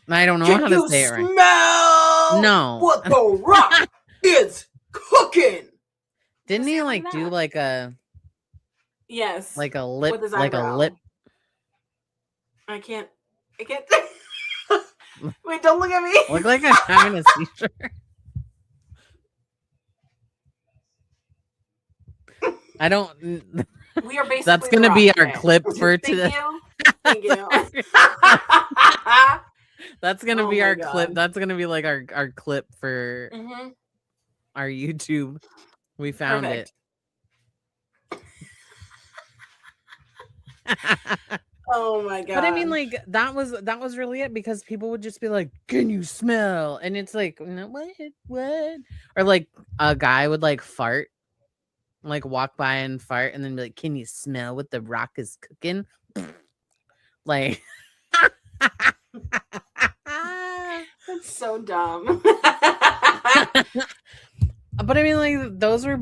I don't know how to say it right. Smell No, what the Rock is cooking. Didn't he like do like a like a lip with his like eyebrow. a lip? I can't. Wait, don't look at me. Look like I'm having a seizure. I don't. We are basically. That's gonna be our clip for today. Thank you. That's gonna be our clip. That's gonna be like our clip for our YouTube. We found it. Oh my god. But I mean, like that was really it, because people would just be like, "Can you smell?" And it's like, no, what? Or like a guy would like fart, like walk by and fart, and then be like, "Can you smell what the Rock is cooking?" Like, that's so dumb. But I mean, like those were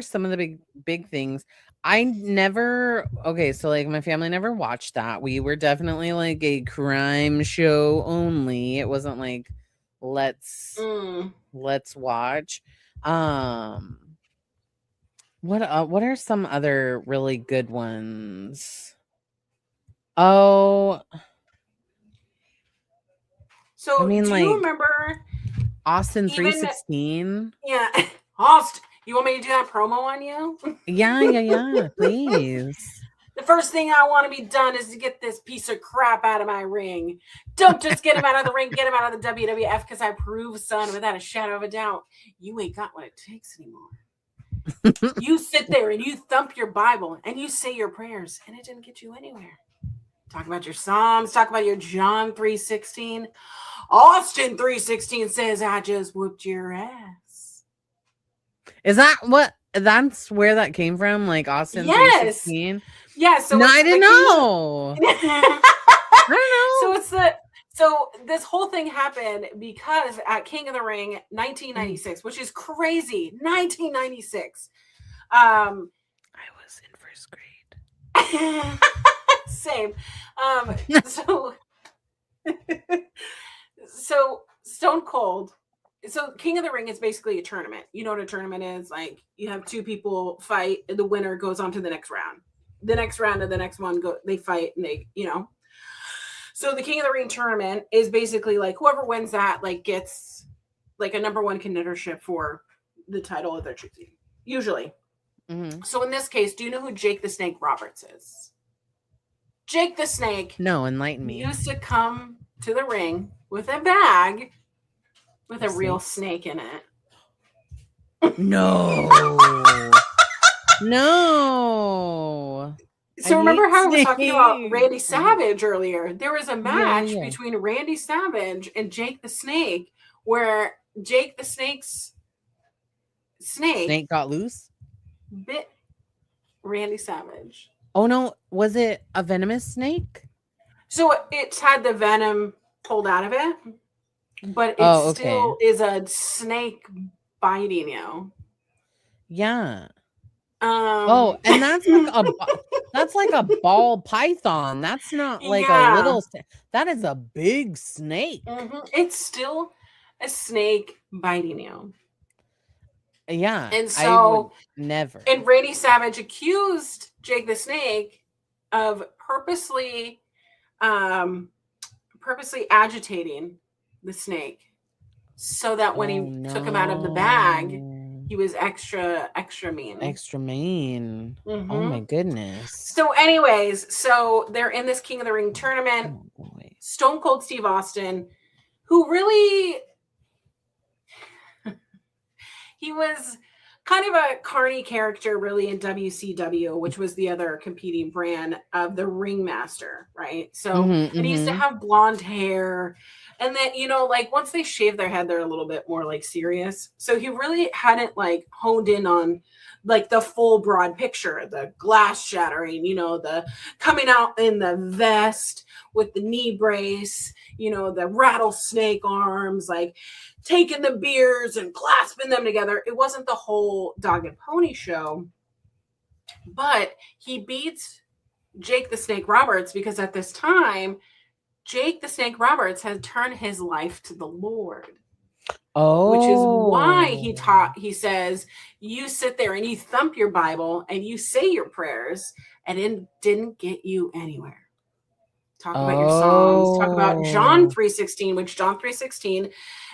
some of the big things. I never, so like my family never watched that. We were definitely like a crime show only. It wasn't like let's watch. What are some other really good ones? Oh, so I mean, do like, you remember Austin 316? Yeah. Austin, you want me to do that promo on you? Yeah, please. The first thing I want to be done is to get this piece of crap out of my ring. Don't just get him out of the ring, get him out of the WWF, because I prove, son, without a shadow of a doubt, you ain't got what it takes anymore. You sit there and you thump your Bible and you say your prayers, and it didn't get you anywhere. Talk about your Psalms, talk about your John 3:16. Austin 3:16 says, I just whooped your ass. Is that that's where that came from? Like Austin 3:16? Yeah, so no, I didn't know. I don't know. So this whole thing happened because at King of the Ring 1996, which is crazy. 1996. I was in first grade. Same. So Stone Cold. So King of the Ring is basically a tournament. You know what a tournament is? Like, you have two people fight, and the winner goes on to the next round. The next round and the next one they fight, and they, So the King of the Ring tournament is basically like whoever wins that like gets like a number one contendership for the title of their choosing. Usually. Mm-hmm. So in this case, do you know who Jake the Snake Roberts is? Jake the Snake. No, enlighten me. Used to come to the ring with a bag with a real snake in it. No. No. So remember how I was talking about Randy Savage earlier? There was a match between Randy Savage and Jake the Snake where Jake the Snake's snake got loose? Bit Randy Savage. Oh no, was it a venomous snake? So it's had the venom pulled out of it, but it still is a snake biting you. Yeah. And that's like a ball python. That's not like a little. That is a big snake. Mm-hmm. It's still a snake biting you. Yeah. And so never. And Randy Savage accused Jake the Snake of purposely agitating the snake. so that when he took him out of the bag, he was extra mean. Extra mean. Mm-hmm. Oh my goodness. So anyways, so they're in this King of the Ring tournament. Oh boy. Stone Cold Steve Austin, who really, he was kind of a carny character really in WCW, which was the other competing brand of the Ringmaster, right? So, and he used to have blonde hair. And then, you know, like once they shave their head, they're a little bit more like serious. So he really hadn't like honed in on like the full broad picture, the glass shattering, you know, the coming out in the vest with the knee brace, you know, the rattlesnake arms, like taking the beers and clasping them together. It wasn't the whole dog and pony show, but he beats Jake the Snake Roberts because at this time, Jake the Snake Roberts had turned his life to the Lord. Oh. Which is why he says, you sit there and you thump your Bible and you say your prayers and it didn't get you anywhere. Talk about your Psalms. Talk about John 3:16, which John 3:16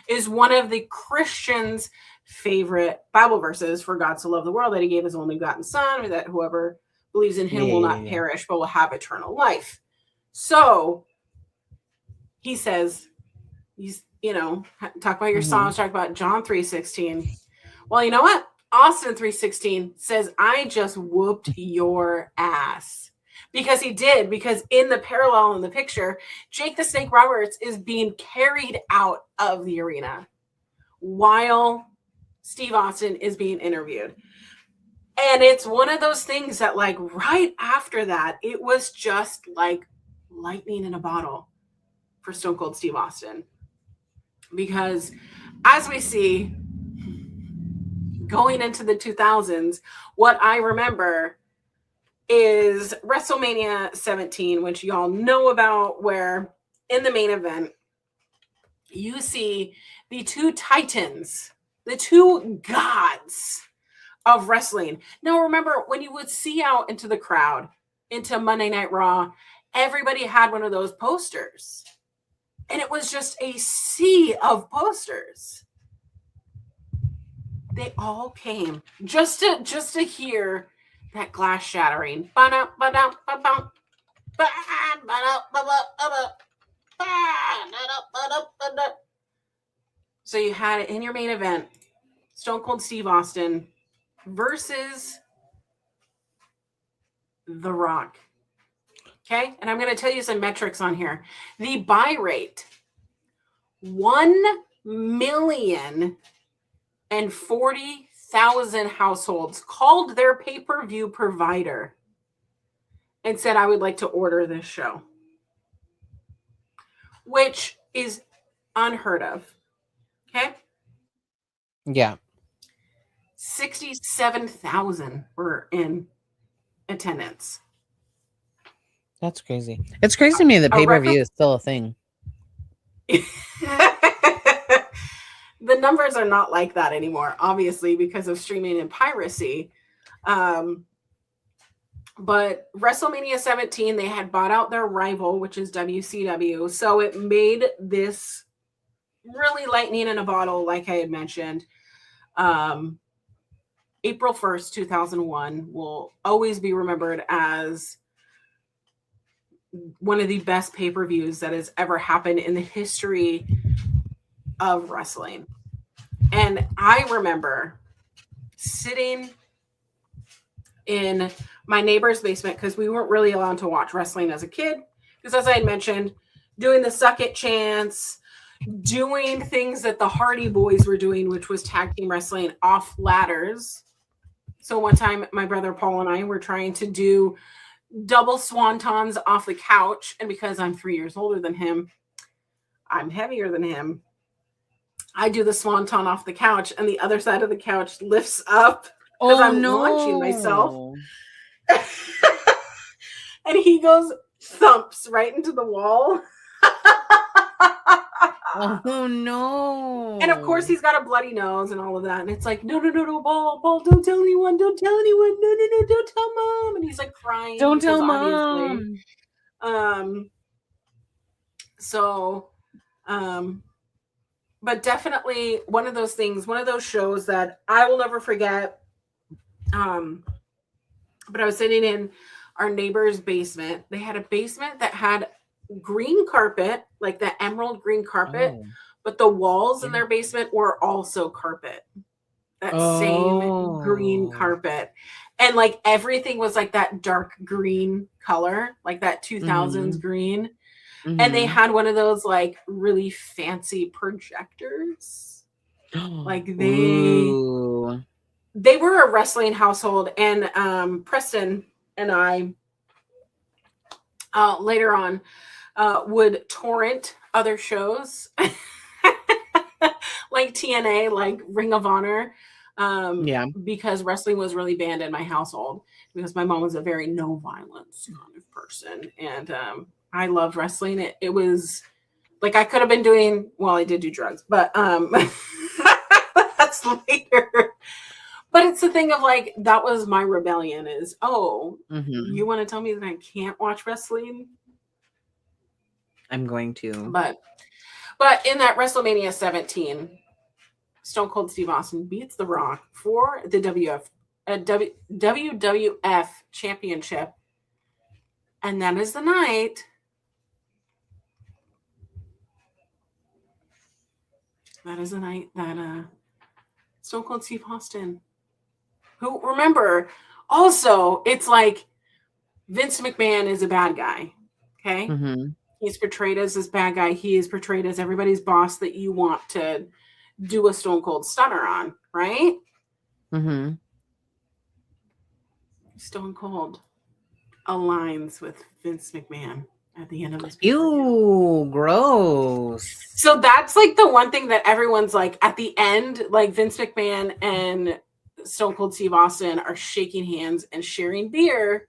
is one of the Christians' favorite Bible verses. For God so loved the world that he gave his only begotten son, that whoever believes in him will not perish, but will have eternal life. So he says, you know, talk about your Psalms, talk about John 3:16. Well, you know what? Austin 3:16 says, I just whooped your ass. Because he did, because in the parallel in the picture, Jake the Snake Roberts is being carried out of the arena while Steve Austin is being interviewed. And it's one of those things that like right after that, it was just like lightning in a bottle for Stone Cold Steve Austin. Because as we see going into the 2000s, what I remember is WrestleMania 17, which y'all know about, where in the main event, you see the two titans, the two gods of wrestling. Now, remember, when you would see out into the crowd, into Monday Night Raw, everybody had one of those posters. And it was just a sea of posters. They all came just to hear that glass shattering. So you had it in your main event, Stone Cold Steve Austin versus The Rock. Okay, and I'm going to tell you some metrics on here. The buy rate, 1,040,000 households called their pay-per-view provider and said, I would like to order this show, which is unheard of. Okay? Yeah. 67,000 were in attendance. That's crazy. It's crazy to me that pay-per-view is still a thing. The numbers are not like that anymore, obviously, because of streaming and piracy. But WrestleMania 17, they had bought out their rival, which is WCW. So it made this really lightning in a bottle, like I had mentioned. April 1st, 2001 will always be remembered as one of the best pay-per-views that has ever happened in the history of wrestling. And I remember sitting in my neighbor's basement because we weren't really allowed to watch wrestling as a kid. Because as I had mentioned, doing the suck it chants, doing things that the Hardy Boys were doing, which was tag team wrestling off ladders. So one time my brother Paul and I were trying to do double swantons off the couch. And because I'm 3 years older than him, I'm heavier than him. I do the swanton off the couch and the other side of the couch lifts up because I'm launching myself. And he goes thumps right into the wall. Oh no. And of course he's got a bloody nose and all of that. And it's like, no, Paul, don't tell anyone. Don't tell anyone. No, don't tell mom. And he's like crying. Don't tell mom. but definitely one of those things, one of those shows that I will never forget. But I was sitting in our neighbor's basement. They had a basement that had green carpet, like that emerald green carpet, Oh. but the walls in Yeah. their basement were also carpet. That same green Oh. carpet. And like everything was like that dark green color, like that 2000s Mm-hmm. green. And they Mm-hmm. had one of those like really fancy projectors. Like Ooh. they were a wrestling household, and Preston and I later on would torrent other shows like TNA, like Ring of Honor, Yeah. because wrestling was really banned in my household because my mom was a very no violence kind of person, and I loved wrestling. It was like I could have been doing, well, I did do drugs, but that's later. But it's the thing of like, that was my rebellion is, oh, Mm-hmm. you want to tell me that I can't watch wrestling? I'm going to. But in that WrestleMania 17, Stone Cold Steve Austin beats The Rock for the WWF Championship. And that is the night that Stone Cold Steve Austin, who, remember, also, it's like Vince McMahon is a bad guy. Okay. Mm-hmm. He's portrayed as this bad guy. He is portrayed as everybody's boss that you want to do a Stone Cold Stunner on, right? Mm-hmm. Stone Cold aligns with Vince McMahon at the end of this. Ew, gross. So that's like the one thing that everyone's like at the end, like Vince McMahon and Stone Cold Steve Austin are shaking hands and sharing beer.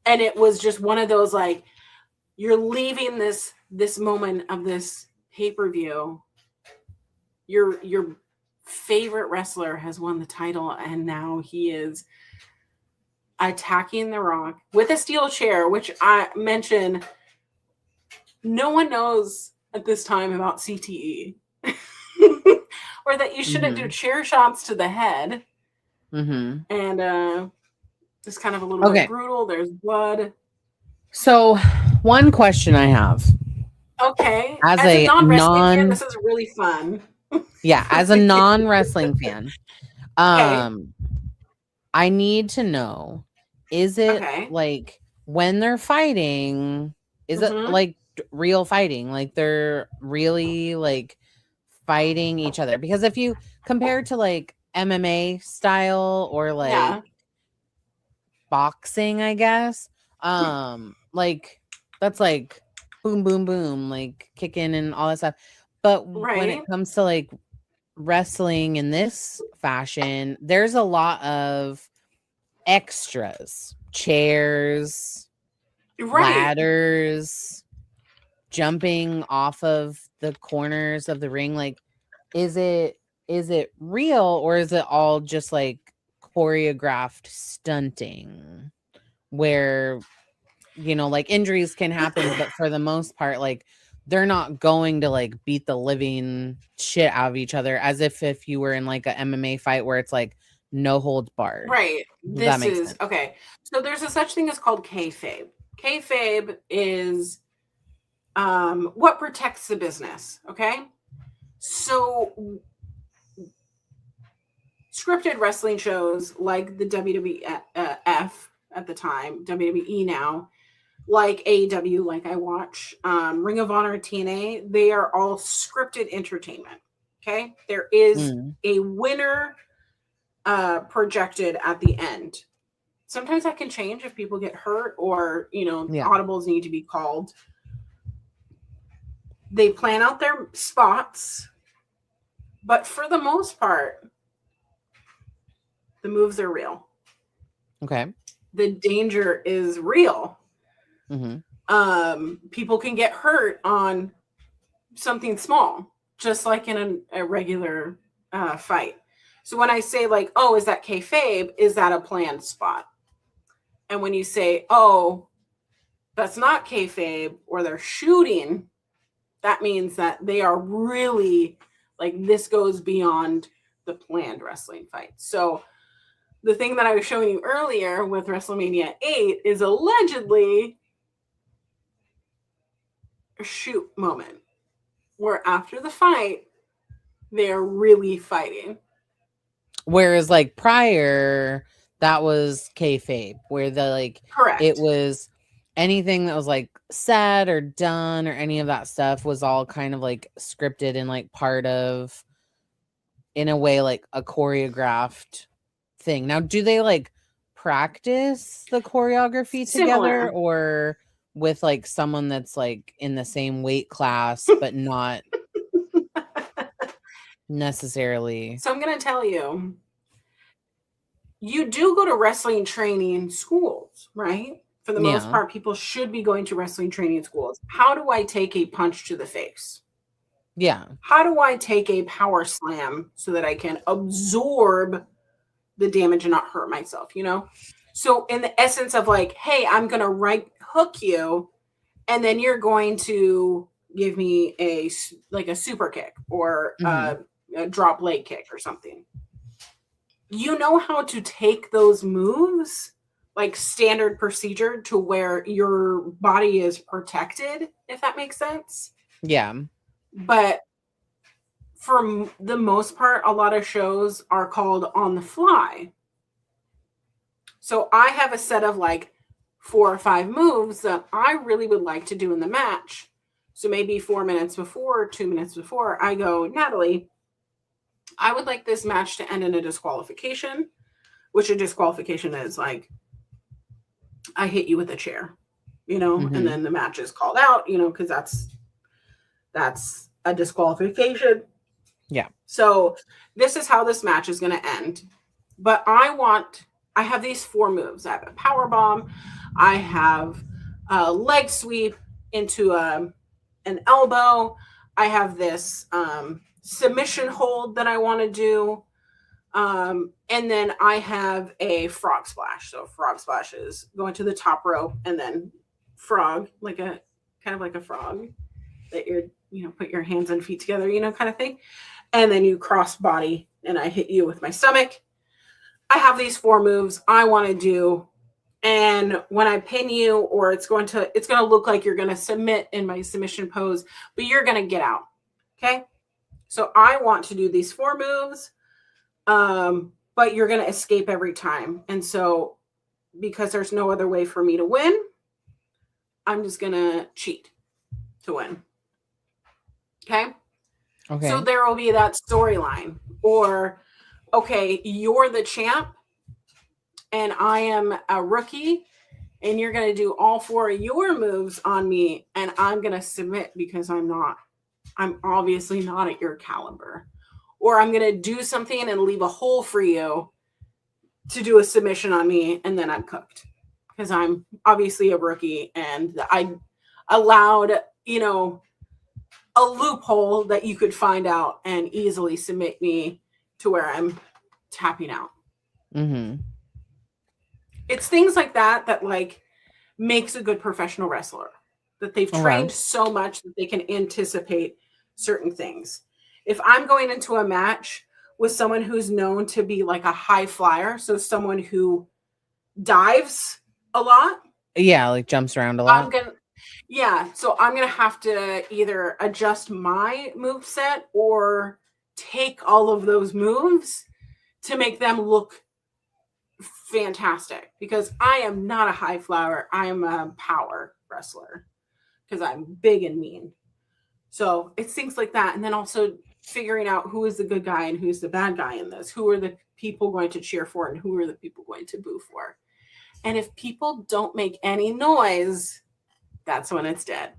And it was just one of those like, you're leaving this moment of this pay-per-view. Your favorite wrestler has won the title, and now he is attacking The Rock with a steel chair, which I mentioned no one knows at this time about CTE. Or that you shouldn't do chair shots to the head. Mm-hmm. And it's kind of a little bit brutal. There's blood. So, one question I have. Okay. As a a non-wrestling fan, this is really fun. Yeah, as a non-wrestling fan, Okay. I need to know, is it like when they're fighting, is it like real fighting? Like they're really like fighting each other? Because if you compare to like MMA style or like boxing, I guess, like that's like boom, boom, boom, like kicking and all that stuff. But when it comes to like wrestling in this fashion, there's a lot of extras, chairs, ladders, jumping off of the corners of the ring. Like, is it real, or is it all just like choreographed stunting where, you know, like injuries can happen, but for the most part, like they're not going to like beat the living shit out of each other as if you were in like a MMA fight where it's like no holds barred. Right. That makes sense. Okay. So there's a such thing as called kayfabe. Kayfabe is what protects the business. Okay. So scripted wrestling shows like the WWF at the time, WWE now, like AEW, like I watch, Ring of Honor, TNA, they are all scripted entertainment. Okay. There is a winner projected at the end. Sometimes that can change if people get hurt or, you know, audibles need to be called. They plan out their spots, but for the most part, the moves are real. Okay. The danger is real. People can get hurt on something small, just like in a regular fight. So when I say like, oh, is that kayfabe? Is that a planned spot? And when you say, oh, that's not kayfabe, or they're shooting, that means that they are really like this goes beyond the planned wrestling fight. So the thing that I was showing you earlier with WrestleMania 8 is allegedly a shoot moment where after the fight, they're really fighting. Whereas like prior, that was kayfabe, where the like Correct. it was anything that was like said or done or any of that stuff was all kind of like scripted and like part of, in a way, like a choreographed thing. Now, do they like practice the choreography together Similar. or with like someone that's like in the same weight class but not necessarily? So I'm going to tell you, you do go to wrestling training schools, right? For the most Yeah. part, people should be going to wrestling training schools. How do I take a punch to the face? Yeah. How do I take a power slam so that I can absorb the damage and not hurt myself, you know? So in the essence of like, hey, I'm going to right hook you and then you're going to give me a super kick or a drop leg kick or something. You know how to take those moves like standard procedure to where your body is protected, if that makes sense. Yeah. But for the most part, a lot of shows are called on the fly. So I have a set of like 4 or 5 moves that I really would like to do in the match. So maybe 4 minutes before, 2 minutes before, I go, Natalie, I would like this match to end in a disqualification, which a disqualification is like, I hit you with a chair, you know, and then the match is called out, you know, because that's a disqualification. Yeah. So this is how this match is going to end. But I have these 4 moves. I have a power bomb. I have a leg sweep into an elbow. I have this submission hold that I want to do. And then I have a frog splash. So frog splash is going to the top rope and then frog, like a kind of like a frog that you're, you know, put your hands and feet together, you know, kind of thing. And then you cross body and I hit you with my stomach. I have these 4 moves I want to do. And when I pin you, or it's going to look like you're going to submit in my submission pose, but you're going to get out. Okay. So I want to do these 4 moves. But you're going to escape every time. And so because there's no other way for me to win, I'm just going to cheat to win. Okay. So there will be that storyline. Or, okay, you're the champ and I am a rookie and you're going to do all 4 of your moves on me and I'm going to submit because I'm obviously not at your caliber. Or I'm going to do something and leave a hole for you to do a submission on me and then I'm cooked because I'm obviously a rookie and I allowed, you know, a loophole that you could find out and easily submit me to where I'm tapping out. It's things like that like makes a good professional wrestler, that they've trained so much that they can anticipate certain things. If I'm going into a match with someone who's known to be like a high flyer, so someone who dives a lot. Yeah, like jumps around a lot. So I'm going to have to either adjust my move set or take all of those moves to make them look fantastic because I am not a high flyer. I am a power wrestler because I'm big and mean. So it's things like that. And then also figuring out who is the good guy and who's the bad guy in this. Who are the people going to cheer for and who are the people going to boo for? And if people don't make any noise, that's when it's dead.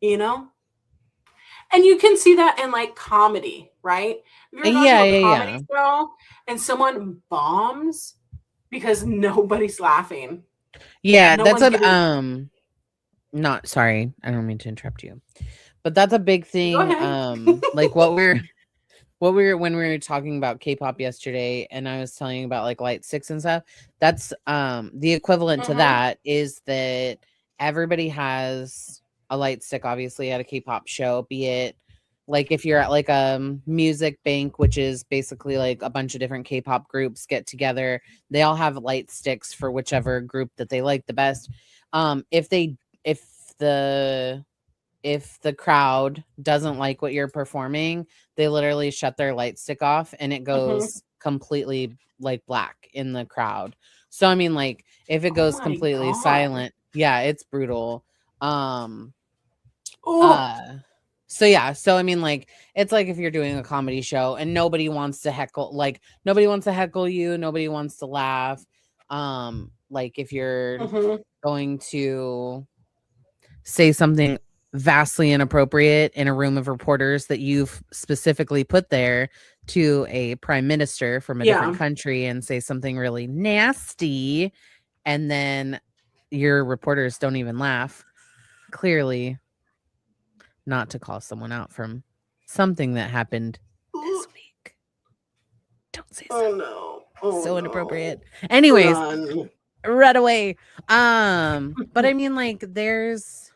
You know? And you can see that in like comedy, right? If you're going to a comedy show and someone bombs because nobody's laughing. Yeah, that's not sorry, I don't mean to interrupt you. But that's a big thing. Like what we were when we were talking about K-pop yesterday and I was telling you about like Light 6 and stuff. That's the equivalent to that is that everybody has a light stick, obviously, at a K-pop show, be it like if you're at like a music bank, which is basically like a bunch of different K-pop groups get together. They all have light sticks for whichever group that they like the best. If the crowd doesn't like what you're performing, they literally shut their light stick off and it goes completely like black in the crowd. So I mean, like if it goes completely silent, yeah, it's brutal. So yeah, so I mean, like it's like if you're doing a comedy show and nobody wants to heckle, like nobody wants to heckle you, nobody wants to laugh. Like if you're going to say something vastly inappropriate in a room of reporters that you've specifically put there to a prime minister from a different country and say something really nasty, and then your reporters don't even laugh, clearly not to call someone out from something that happened this week. Don't say so. So inappropriate. Anyways, right away. But I mean, like, there's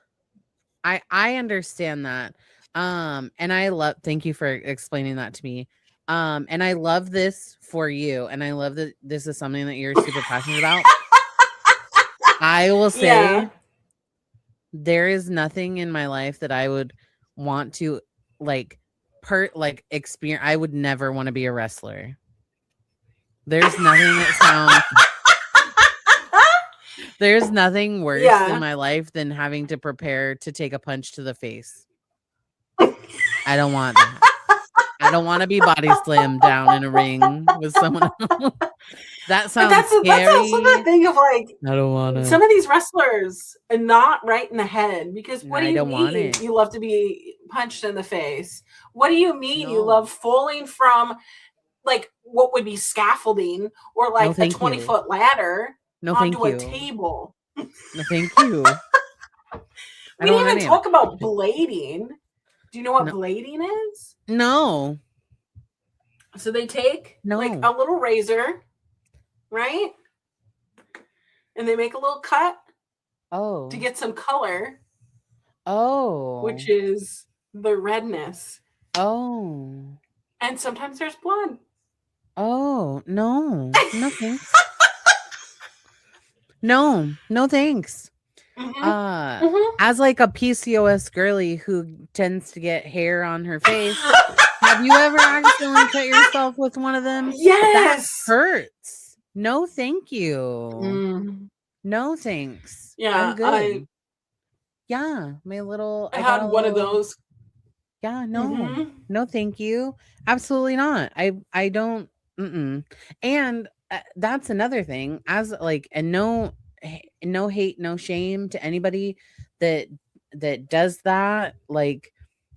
I understand that. And thank you for explaining that to me. And I love this for you. And I love that this is something that you're super passionate about. I will say there is nothing in my life that I would want to experience. I would never want to be a wrestler. There's nothing that sounds there's nothing worse in my life than having to prepare to take a punch to the face. I don't want that. I don't want to be body slammed down in a ring with someone else. That sounds scary. That's also the thing of like, I don't want to. Some of these wrestlers are not right in the head because what do you mean you love to be punched in the face? What do you mean you love falling from like what would be scaffolding or like a 20-foot ladder onto a table? No, thank you. We didn't even talk about blading. Do you know what blading is? No. So they take like a little razor, right? And they make a little cut to get some color. Which is the redness. And sometimes there's blood. No thanks. No thanks. As like a PCOS girly who tends to get hair on her face, have you ever accidentally cut yourself with one of them? Yes. That hurts. No, thank you. No, thanks. Yeah, I'm good. My little. I had one of those. Yeah, no, no, thank you. Absolutely not. I don't. And that's another thing. As like, and no hate, no shame to anybody that does that. Like,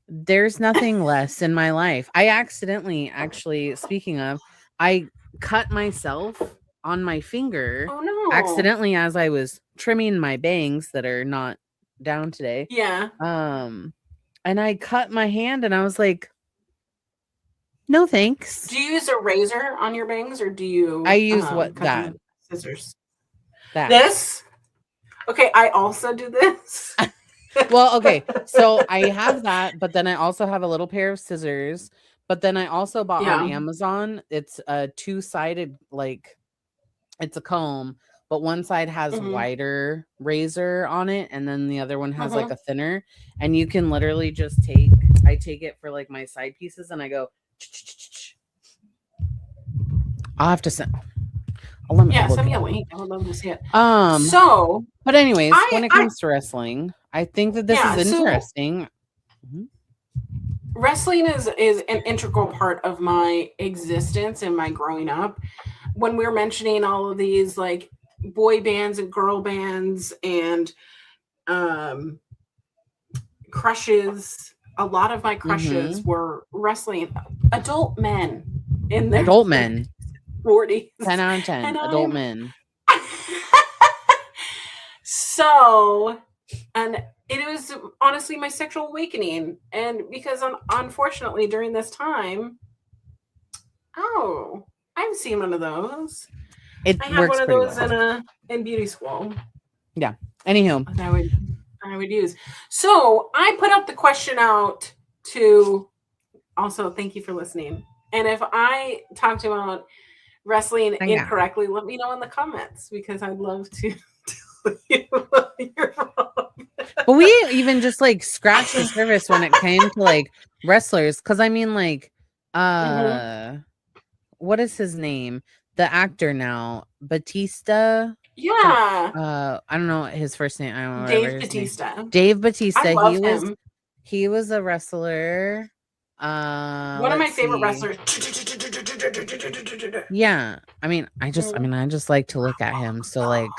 there's nothing less in my life. I accidentally, actually, speaking of, I cut myself on my finger accidentally as I was trimming my bangs that are not down today. And I cut my hand and I was like, no thanks. Do you use a razor on your bangs or do you? I use scissors. This? Okay, I also do this. Well, okay, so I have that, but then I also have a little pair of scissors. But then I also bought on Amazon. It's a two-sided, like, it's a comb, but one side has wider razor on it, and then the other one has like a thinner. And you can literally just I take it for like my side pieces, and I go. I'll have to send. Send me a link. I would love to see it. But anyways, when it comes to wrestling, I think that this is interesting. Wrestling is an integral part of my existence and my growing up. When we're mentioning all of these like boy bands and girl bands and crushes, a lot of my crushes were wrestling adult men in their 40s. 10 out of 10 adult men. So, and it was honestly my sexual awakening. And because unfortunately during this time, I've seen one of those. I had one of those in beauty school. Yeah. Anywho, I would use. So I put out the question out to also thank you for listening. And if I talked about wrestling Yeah. incorrectly, let me know in the comments because I'd love to tell you you're wrong. But we even just like scratched the surface when it came to like wrestlers. Cause I mean, like, what is his name? The actor now, Batista. Yeah. I don't know his first name. I don't know whatever Dave his name. Batista. Dave I Batista. love him. He was a wrestler. One of my Let's favorite see. wrestlers. Yeah. I mean, I just like to look at him. So like,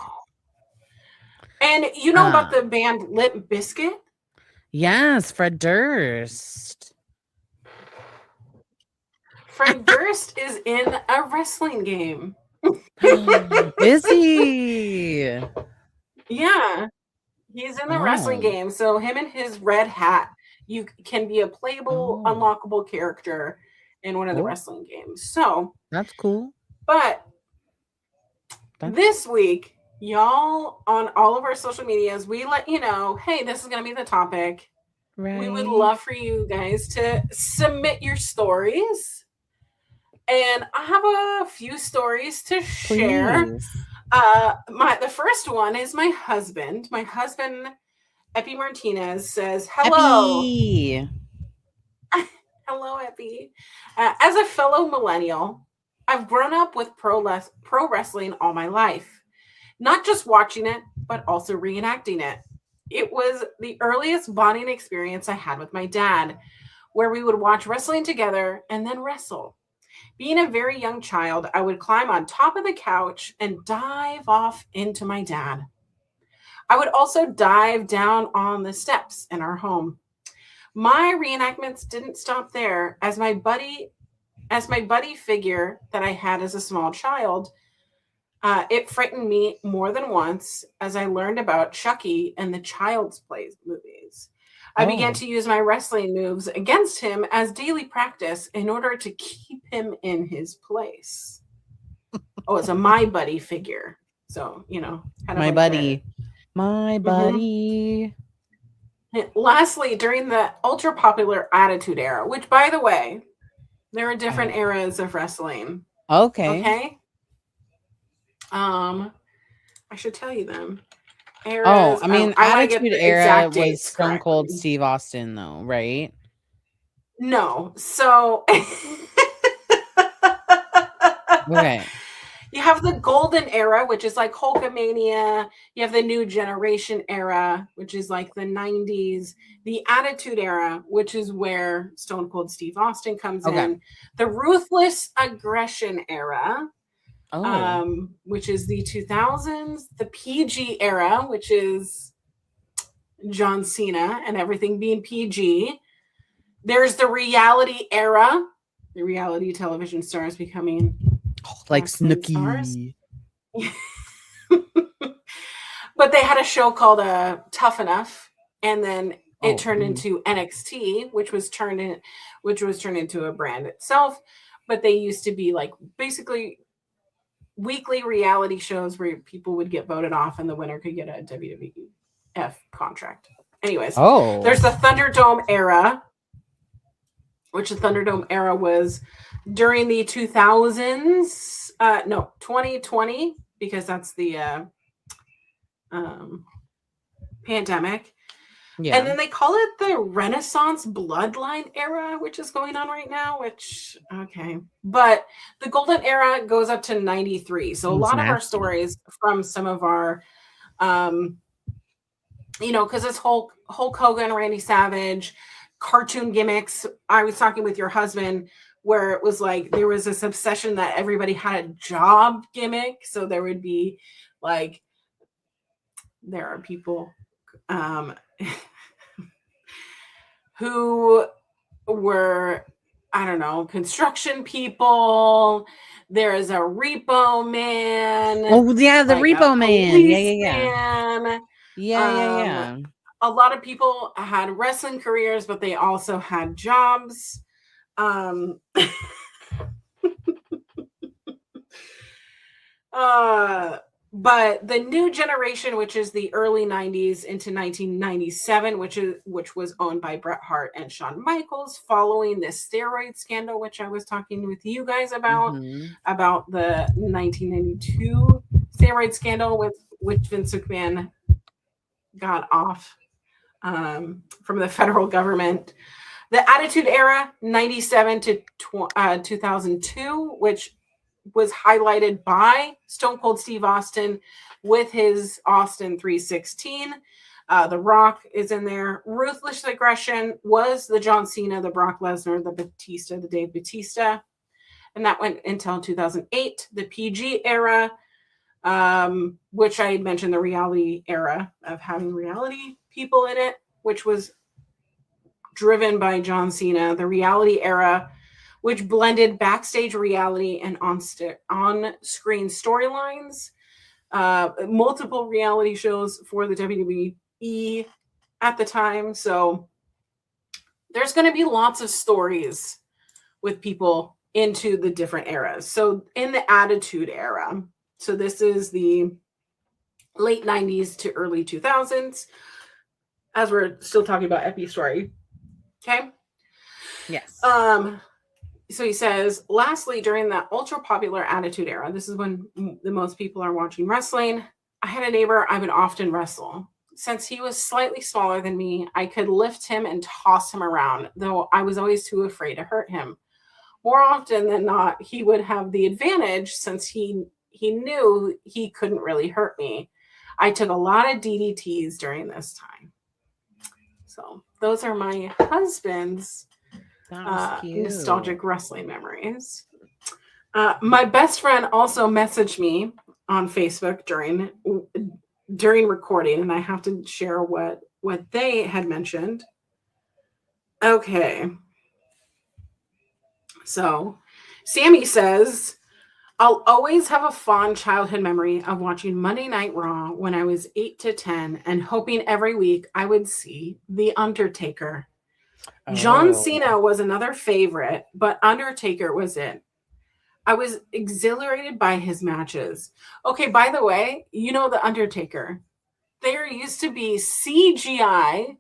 And you know about the band Limp Bizkit? yes, Fred Durst. Fred Durst is in a wrestling game. Is he? Yeah, he's in the wrestling Oh. game. So him and his red hat, you can be a playable, Oh. unlockable character in one of the wrestling games. So that's cool. But this week, y'all, on all of our social medias, we let you know, hey, this is going to be the topic. Right. We would love for you guys to submit your stories. And I have a few stories to share. The first one is my husband. My husband, Epi Martinez, says, hello. Epi. Hello, Epi. As a fellow millennial, I've grown up with pro wrestling all my life. Not just watching it, but also reenacting it. It was the earliest bonding experience I had with my dad, where we would watch wrestling together and then wrestle. Being a very young child, I would climb on top of the couch and dive off into my dad. I would also dive down on the steps in our home. My reenactments didn't stop there, as my buddy figure that I had as a small child. It frightened me more than once as I learned about Chucky and the Child's Play movies. I began to use my wrestling moves against him as daily practice in order to keep him in his place. It's a my buddy figure. So, kind of my buddy. My buddy. Lastly, during the ultra popular Attitude Era, which, by the way, there are different eras of wrestling. Okay. I should tell you them. Eras. I mean, Attitude Era was Stone Cold Steve Austin, though, right? No. So, okay. You have the Golden Era, which is like Hulkamania. You have the New Generation Era, which is like the 90s. The Attitude Era, which is where Stone Cold Steve Austin comes in. The Ruthless Aggression Era, which is the 2000s. The PG Era, which is John Cena and everything being PG. There's the Reality Era, the reality television stars becoming like Snooki. But they had a show called Tough Enough, and then it turned into NXT, which was turned into a brand itself. But they used to be like basically weekly reality shows where people would get voted off, and the winner could get a WWF contract. Anyways, there's the Thunderdome Era, which the Thunderdome Era was during the 2000s, 2020, because that's the pandemic. Yeah. And then they call it the Renaissance Bloodline Era, which is going on right now, But the Golden Era goes up to 93. So a lot of our stories from some of our, because it's Hulk Hogan, Randy Savage, cartoon gimmicks. I was talking with your husband where it was like there was this obsession that everybody had a job gimmick. So there would be like, there are people who were, I don't know, construction people. There is a repo man. Oh, yeah, the repo man. Yeah. A lot of people had wrestling careers, but they also had jobs. But the new generation, which is the early 90s into 1997, which was owned by Bret Hart and Shawn Michaels, following this steroid scandal, which I was talking with you guys about the 1992 steroid scandal with which Vince McMahon got off from the federal government. The Attitude Era, 97 to 2002, which was highlighted by Stone Cold Steve Austin with his Austin 316. The Rock is in there. Ruthless Aggression was the John Cena, the Brock Lesnar, the Batista, the Dave Batista. And that went until 2008. The PG Era, which I mentioned, the reality era of having reality people in it, which was driven by John Cena. The reality era, which blended backstage reality and on-screen storylines, multiple reality shows for the WWE at the time. So there's going to be lots of stories with people into the different eras. So in the Attitude Era, so this is the late 90s to early 2000s, as we're still talking about Epi Story. Okay? Yes. So he says, lastly, during that ultra popular Attitude Era, this is when the most people are watching wrestling, I had a neighbor I would often wrestle. Since he was slightly smaller than me, I could lift him and toss him around, though I was always too afraid to hurt him. More often than not, he would have the advantage since he knew he couldn't really hurt me. I took a lot of DDTs during this time. So those are my husband's nostalgic wrestling memories. My best friend also messaged me on Facebook during recording, and I have to share what they had mentioned. Okay. So Sammy says, I'll always have a fond childhood memory of watching Monday Night Raw when I was 8 to 10 and hoping every week I would see The Undertaker. Oh. John Cena was another favorite, but Undertaker was it. I was exhilarated by his matches. Okay, by the way, you know The Undertaker. There used to be CGI,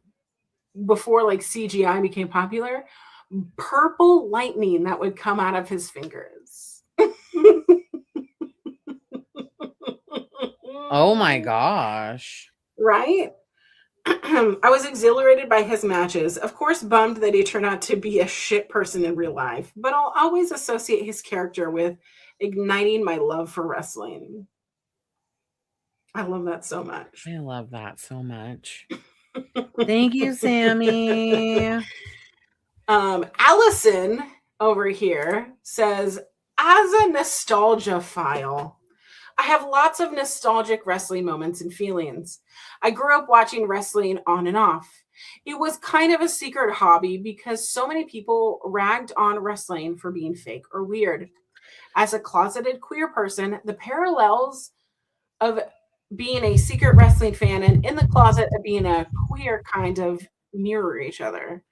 before like CGI became popular, purple lightning that would come out of his fingers. Oh my gosh. Right? I was exhilarated by his matches. Of course, bummed that he turned out to be a shit person in real life, but I'll always associate his character with igniting my love for wrestling. I love that so much. I love that so much. Thank you, Sammy. Allison over here says, as a nostalgia file, I have lots of nostalgic wrestling moments and feelings. I grew up watching wrestling on and off. It was kind of a secret hobby because so many people ragged on wrestling for being fake or weird. As a closeted queer person, the parallels of being a secret wrestling fan and in the closet of being a queer kind of mirror each other.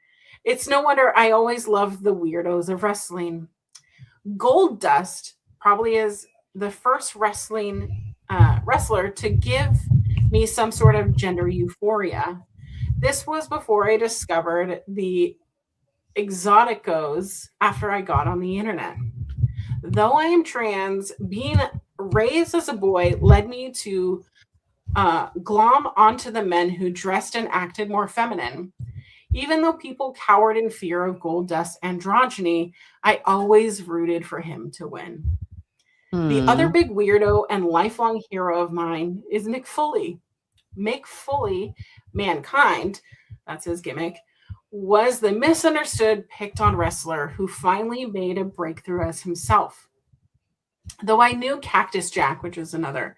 It's no wonder I always loved the weirdos of wrestling. Gold Dust probably is the first wrestler to give me some sort of gender euphoria. This was before I discovered the exoticos after I got on the internet. Though I am trans, being raised as a boy led me to glom onto the men who dressed and acted more feminine. Even though people cowered in fear of Gold Dust's androgyny, I always rooted for him to win. The other big weirdo and lifelong hero of mine is Mick Foley. Mick Foley, Mankind, that's his gimmick, was the misunderstood, picked on wrestler who finally made a breakthrough as himself. Though I knew Cactus Jack, which is another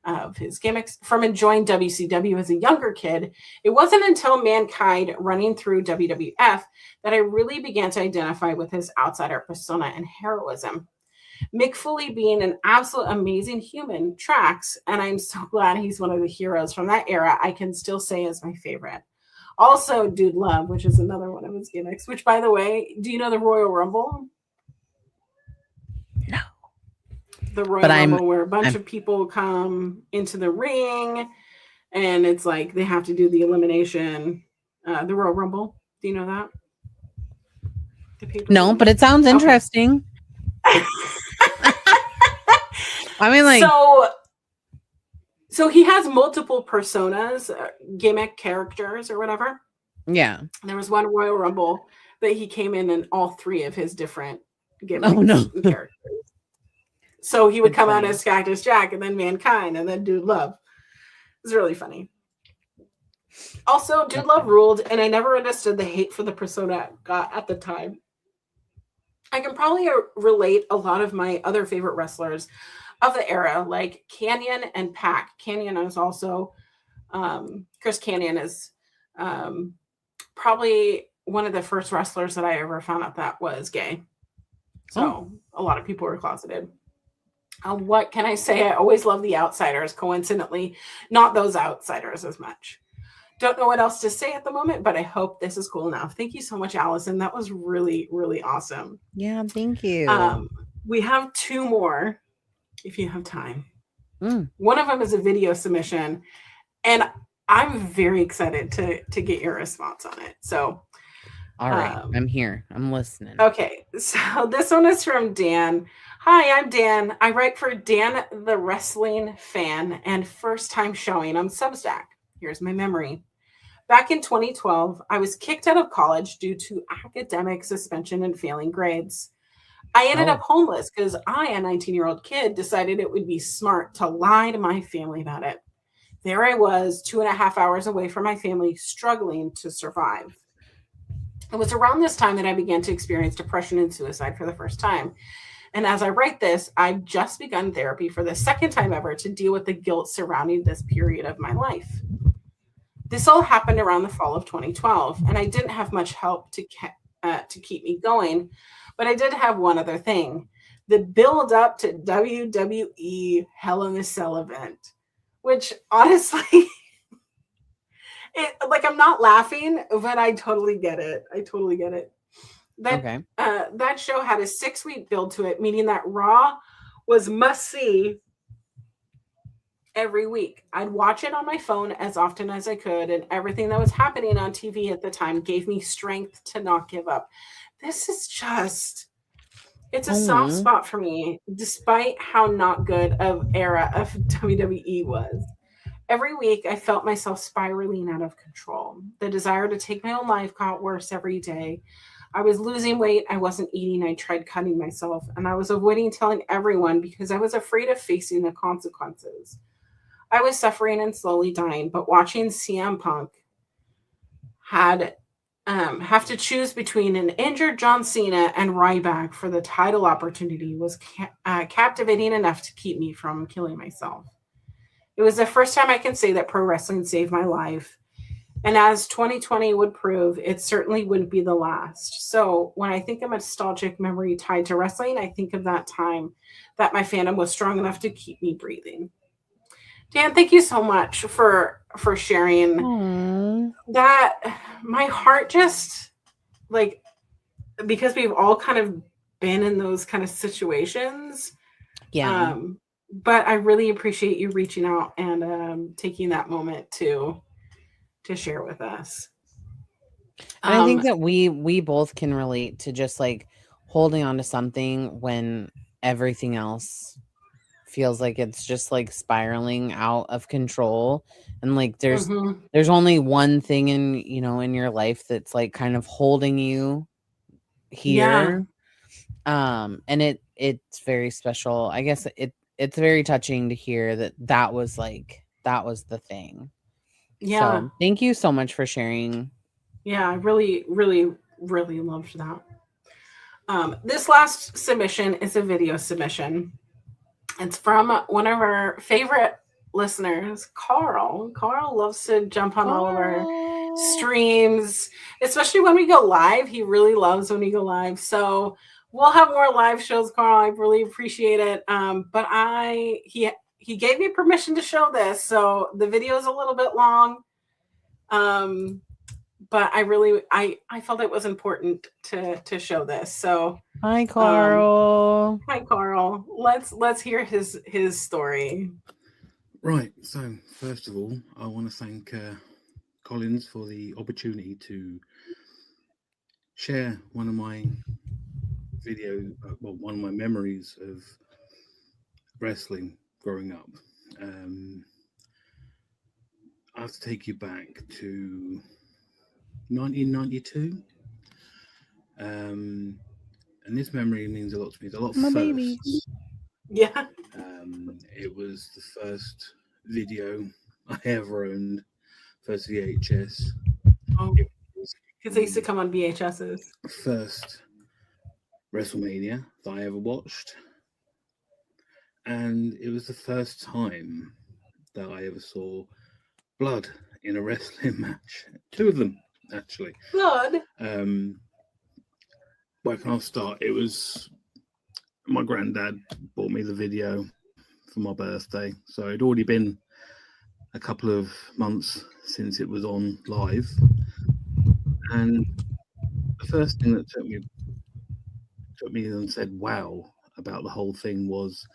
of his gimmicks, from enjoying WCW as a younger kid, it wasn't until Mankind running through WWF that I really began to identify with his outsider persona and heroism. Mick Foley being an absolute amazing human tracks, and I'm so glad he's one of the heroes from that era I can still say is my favorite. Also, Dude Love, which is another one of his gimmicks, which, by the way, do you know the Royal Rumble? No. the Royal But Rumble where a bunch I'm of people come into the ring and it's like they have to do the elimination. The Royal Rumble. Do you know that? The no, pay-per-view? but it sounds Okay. interesting. I mean, like, so he has multiple personas, gimmick characters or whatever. yeah. There was one Royal Rumble that he came in all three of his different Oh gimmicks no. and characters. So he would That's come out funny. as Cactus Jack and then Mankind and then Dude Love. It's really funny. Also, Dude That's Love funny. ruled, and I never understood the hate for the persona I got at the time. I can probably relate a lot of my other favorite wrestlers of the era, like Canyon and Pac. Canyon is also Chris Canyon is probably one of the first wrestlers that I ever found out that was gay. So a lot of people were closeted. What can I say? I always love the outsiders. Coincidentally, not those outsiders as much. Don't know what else to say at the moment, but I hope this is cool enough. Thank you so much, Allison. That was really, really awesome. Yeah, thank you. We have two more if you have time. Mm. One of them is a video submission, and I'm very excited to get your response on it. So, All right, I'm here. I'm listening. Okay, so this one is from Dan. Hi, I'm Dan. I write for Dan the Wrestling Fan and first time showing on Substack. Here's my memory. Back in 2012, I was kicked out of college due to academic suspension and failing grades. I ended up homeless because I, a 19-year-old kid, decided it would be smart to lie to my family about it. There I was, 2.5 hours away from my family, struggling to survive. It was around this time that I began to experience depression and suicide for the first time. And as I write this, I've just begun therapy for the second time ever to deal with the guilt surrounding this period of my life. This all happened around the fall of 2012, and I didn't have much help to keep me going, but I did have one other thing: the build up to WWE Hell in a Cell event, which honestly, I'm not laughing, but I totally get it. I totally get it. That show had a 6-week build to it, meaning that Raw was must see every week. I'd watch it on my phone as often as I could, and everything that was happening on TV at the time gave me strength to not give up. This is just, it's a soft spot for me, despite how not good of era of WWE was. Every week, I felt myself spiraling out of control. The desire to take my own life got worse every day. I was losing weight. I wasn't eating. I tried cutting myself, and I was avoiding telling everyone because I was afraid of facing the consequences. I was suffering and slowly dying, but watching CM Punk had have to choose between an injured John Cena and Ryback for the title opportunity was captivating enough to keep me from killing myself. It was the first time I can say that pro wrestling saved my life. And as 2020 would prove, it certainly wouldn't be the last. So when I think of a nostalgic memory tied to wrestling, I think of that time that my fandom was strong enough to keep me breathing. Dan, thank you so much for sharing that. My heart just, like, because we've all kind of been in those kind of situations. Yeah. But I really appreciate you reaching out and taking that moment to share with us. And I think that we both can relate to just like holding on to something when everything else feels like it's just like spiraling out of control, and like there's only one thing in your life that's like kind of holding you here. And it's very special. I guess it's very touching to hear that was the thing. So thank you so much for sharing. Yeah, I really, really, really loved that. This last submission is a video submission. It's from one of our favorite listeners, Carl. Carl loves to jump on all of our streams, especially when we go live. He really loves when we go live. So we'll have more live shows, Carl. I really appreciate it. But he gave me permission to show this, so the video is a little bit long. but I felt it was important to show this. So Hi, Carl. hi Carl. Let's hear his story. Right. So first of all, I want to thank Collins for the opportunity to share one of my one of my memories of wrestling growing up. I have to take you back to 1992. And this memory means a lot to me. There's a lot of My firsts. baby. Yeah. It was the first video I ever owned, first VHS. Oh, because they used to come on VHSs. First WrestleMania that I ever watched. And it was the first time that I ever saw blood in a wrestling match. Two of them, actually. Blood. Where can I start? It was my granddad bought me the video for my birthday. So it'd already been a couple of months since it was on live. And the first thing that took me and said, wow, about the whole thing was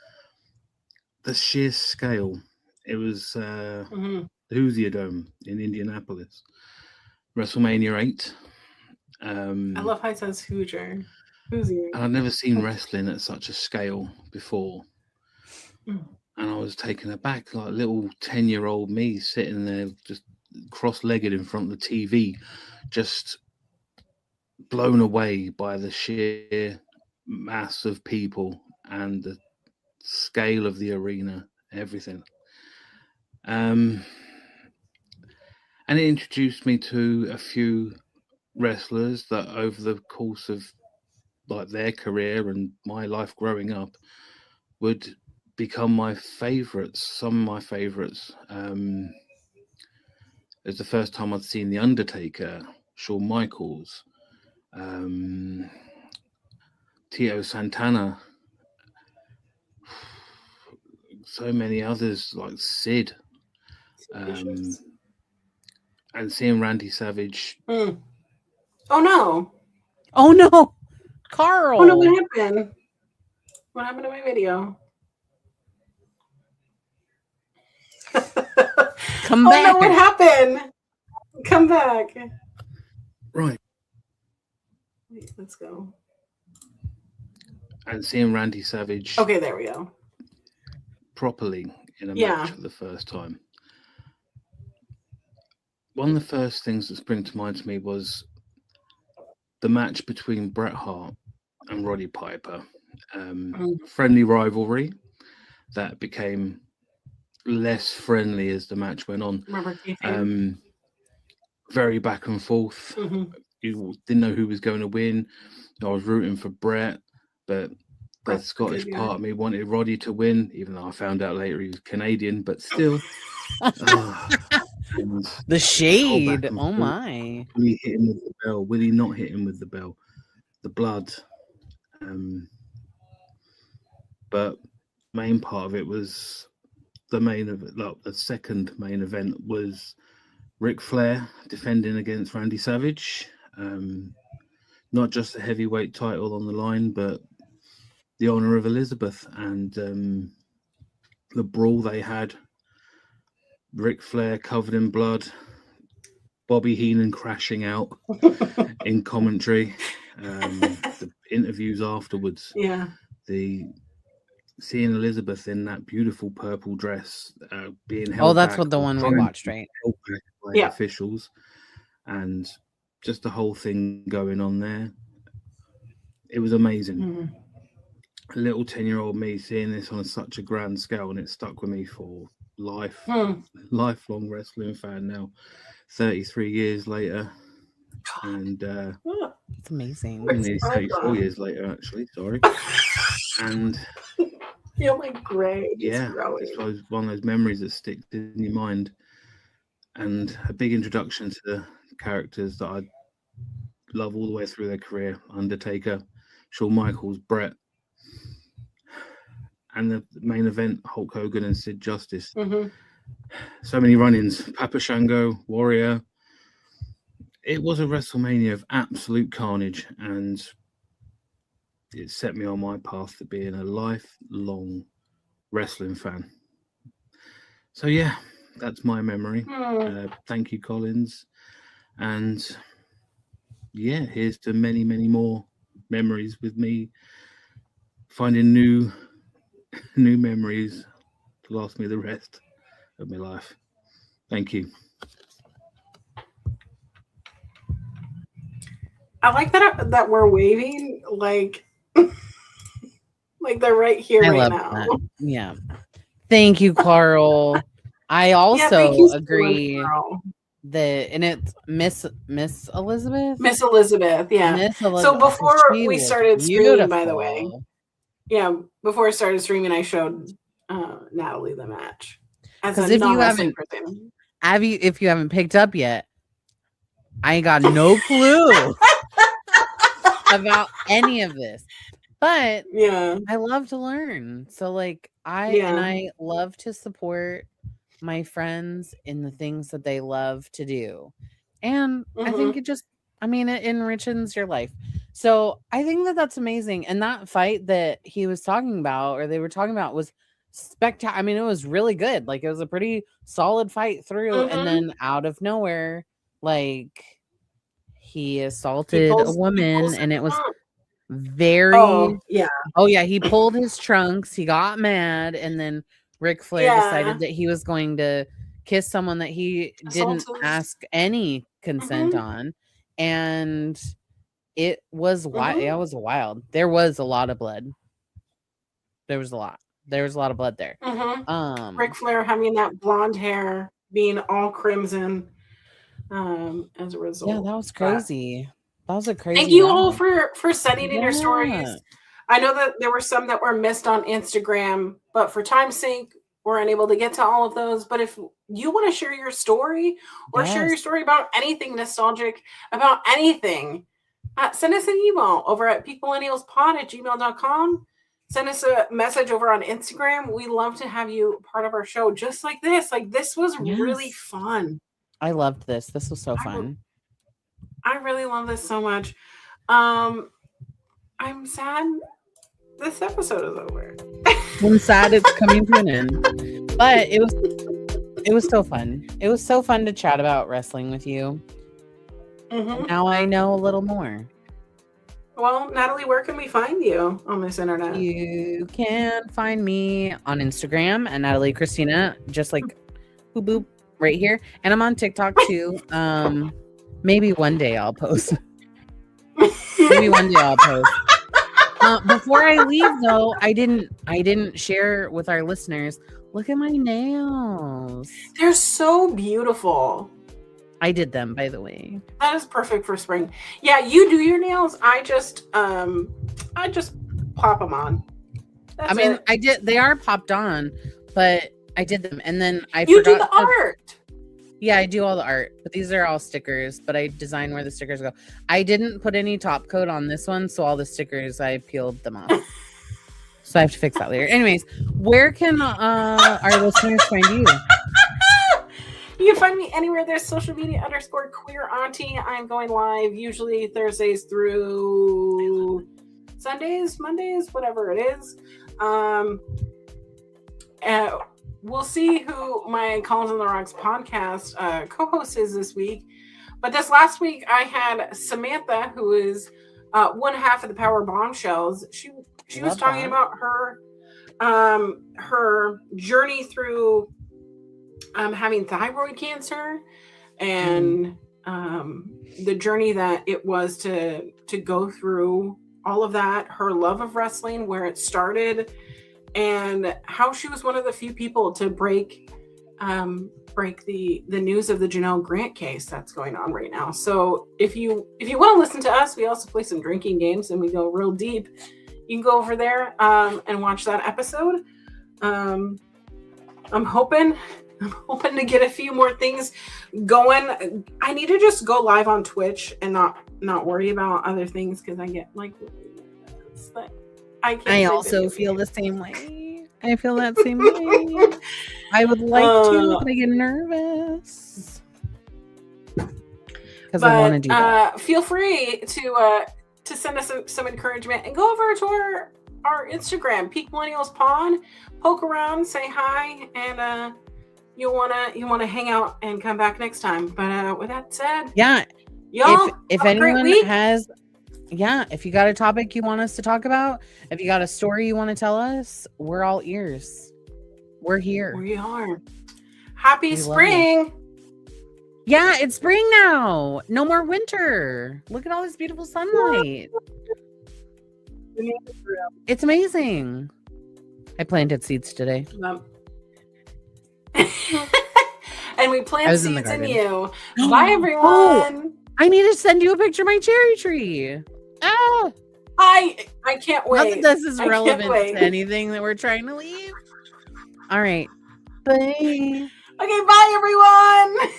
the sheer scale. It was the Hoosier Dome in Indianapolis, WrestleMania 8. I love how it says Hoosier. And I'd never seen wrestling at such a scale before. And I was taken aback, like little 10-year-old me sitting there just cross-legged in front of the TV, just blown away by the sheer mass of people and the scale of the arena, everything. And it introduced me to a few wrestlers that over the course of like their career and my life growing up would become my favorites, some of my favorites. It was the first time I'd seen The Undertaker, Shawn Michaels, Tito Santana, so many others like Sid, and seeing Randy Savage. Oh no! Oh no, Carl! Oh no! What happened? What happened to my video? Come back! Oh no! What happened? Come back! Right. Wait, let's go. And seeing Randy Savage. Okay, there we go. Properly in a match for the first time. One of the first things that spring to mind to me was the match between Bret Hart and Roddy Piper. Friendly rivalry that became less friendly as the match went on. Very back and forth. You didn't know who was going to win. I was rooting for Bret, but the Scottish part of me wanted Roddy to win, even though I found out later he was Canadian, but still. The shade. Oh my. Will he hit him with the bell? Will he not hit him with the bell? The blood. But main part of it was the second main event was Ric Flair defending against Randy Savage. Not just the heavyweight title on the line, but the honor of Elizabeth and the brawl they had. Ric Flair covered in blood, Bobby Heenan crashing out in commentary, the interviews afterwards. Yeah. Seeing Elizabeth in that beautiful purple dress being held that's back what the one we watched, right? By officials, and just the whole thing going on there. It was amazing. A little 10-year-old me seeing this on such a grand scale, and it stuck with me for life. Lifelong wrestling fan now, 33 years later. And it's amazing. Nearly 34 years later, actually. Sorry. And feel like gray. It's one of those memories that stick in your mind, and a big introduction to the characters that I love all the way through their career: Undertaker, Shawn Michaels, Bret, and the main event, Hulk Hogan and Sid Justice. So many run-ins: Papa Shango, Warrior, It was a WrestleMania of absolute carnage, and it set me on my path to being a lifelong wrestling fan. So yeah, that's my memory. Thank you, Collins. And yeah, here's to many, many more memories with me, finding new memories to last me the rest of my life. Thank you. I like that we're waving like like they're right here I right love now. that. Yeah. Thank you, Carl. I also thank you so agree much, Carl. that, and it's Miss Elizabeth? Miss Elizabeth, yeah. Miss Elizabeth. So before She we was started streaming, by the beautiful. way, yeah, before I started streaming, I showed Natalie the match. As a non-wrestling person. If you haven't picked up yet, I ain't got no clue about any of this. But yeah, I love to learn. So like I love to support my friends in the things that they love to do. And I think it enriches your life. So I think that that's amazing. And that fight that he was talking about, or they were talking about, was spectacular. I mean, it was really good. Like, it was a pretty solid fight through. And then out of nowhere, like, he assaulted a woman, and it was very he pulled his trunks, he got mad, and then Ric Flair decided that he was going to kiss someone that he didn't ask any consent on, and it was wild. It was wild. There was a lot of blood. There was a lot of blood there. Ric Flair having that blonde hair, being all crimson, as a result. Yeah, that was crazy. That was a crazy. Thank you all for sending in your stories. I know that there were some that were missed on Instagram, but for time's sake, we're unable to get to all of those. But if you want to share your story or share your story about anything nostalgic, about anything, send us an email over at peakmillennialspod@gmail.com. Send us a message over on Instagram. We love to have you part of our show, just like this. Like, this was really fun. I loved this. This was so fun. I really love this so much. I'm sad this episode is over. I'm sad it's coming to an end. But it was so fun. It was so fun to chat about wrestling with you. Now I know a little more. Well, Natalie, where can we find you on this internet? You can find me on Instagram at Natalie Christina, just like boop boop right here. And I'm on TikTok too. Maybe one day I'll post. Before I leave though, I didn't share with our listeners. Look at my nails. They're so beautiful. I did them, by the way. That is perfect for spring. Yeah, you do your nails. I just pop them on. That's it. I did. They are popped on, but I did them, and then I forgot. You do the art. Yeah, I do all the art, but these are all stickers. But I design where the stickers go. I didn't put any top coat on this one, so all the stickers I peeled them off. So I have to fix that later. Anyways, where can our listeners find you? You can find me anywhere there's social media _queer auntie. I'm going live usually Thursdays through Sundays, Mondays, whatever it is. We'll see who my Collins on the Rocks podcast co-host is this week. But this last week, I had Samantha, who is one half of the Power Bombshells. She was talking about her journey through having thyroid cancer and the journey that it was to go through all of that, her love of wrestling, where it started, and how she was one of the few people to break the news of the Janelle Grant case that's going on right now. So if you want to listen to us, we also play some drinking games and we go real deep. You can go over there and watch that episode. I'm hoping to get a few more things going. I need to just go live on Twitch and not worry about other things, because I get like, I also feel the same way. I feel that same way. I would like to, but I get nervous. because I want to do that. Feel free to send us some encouragement and go over to our Instagram, peakmillennialspod. Poke around, say hi, and you wanna hang out and come back next time. But with that said, yeah, y'all, if anyone has, if you got a topic you want us to talk about, if you got a story you want to tell us, we're all ears. We're here. We are. Happy spring. Yeah, it's spring now. No more winter. Look at all this beautiful sunlight. It's amazing. I planted seeds today. And we plant seeds in you. Bye, everyone. Oh, I need to send you a picture of my cherry tree. Ah, I can't wait. Not that this is relevant to anything that we're trying to leave. All right. Bye. Okay, bye, everyone.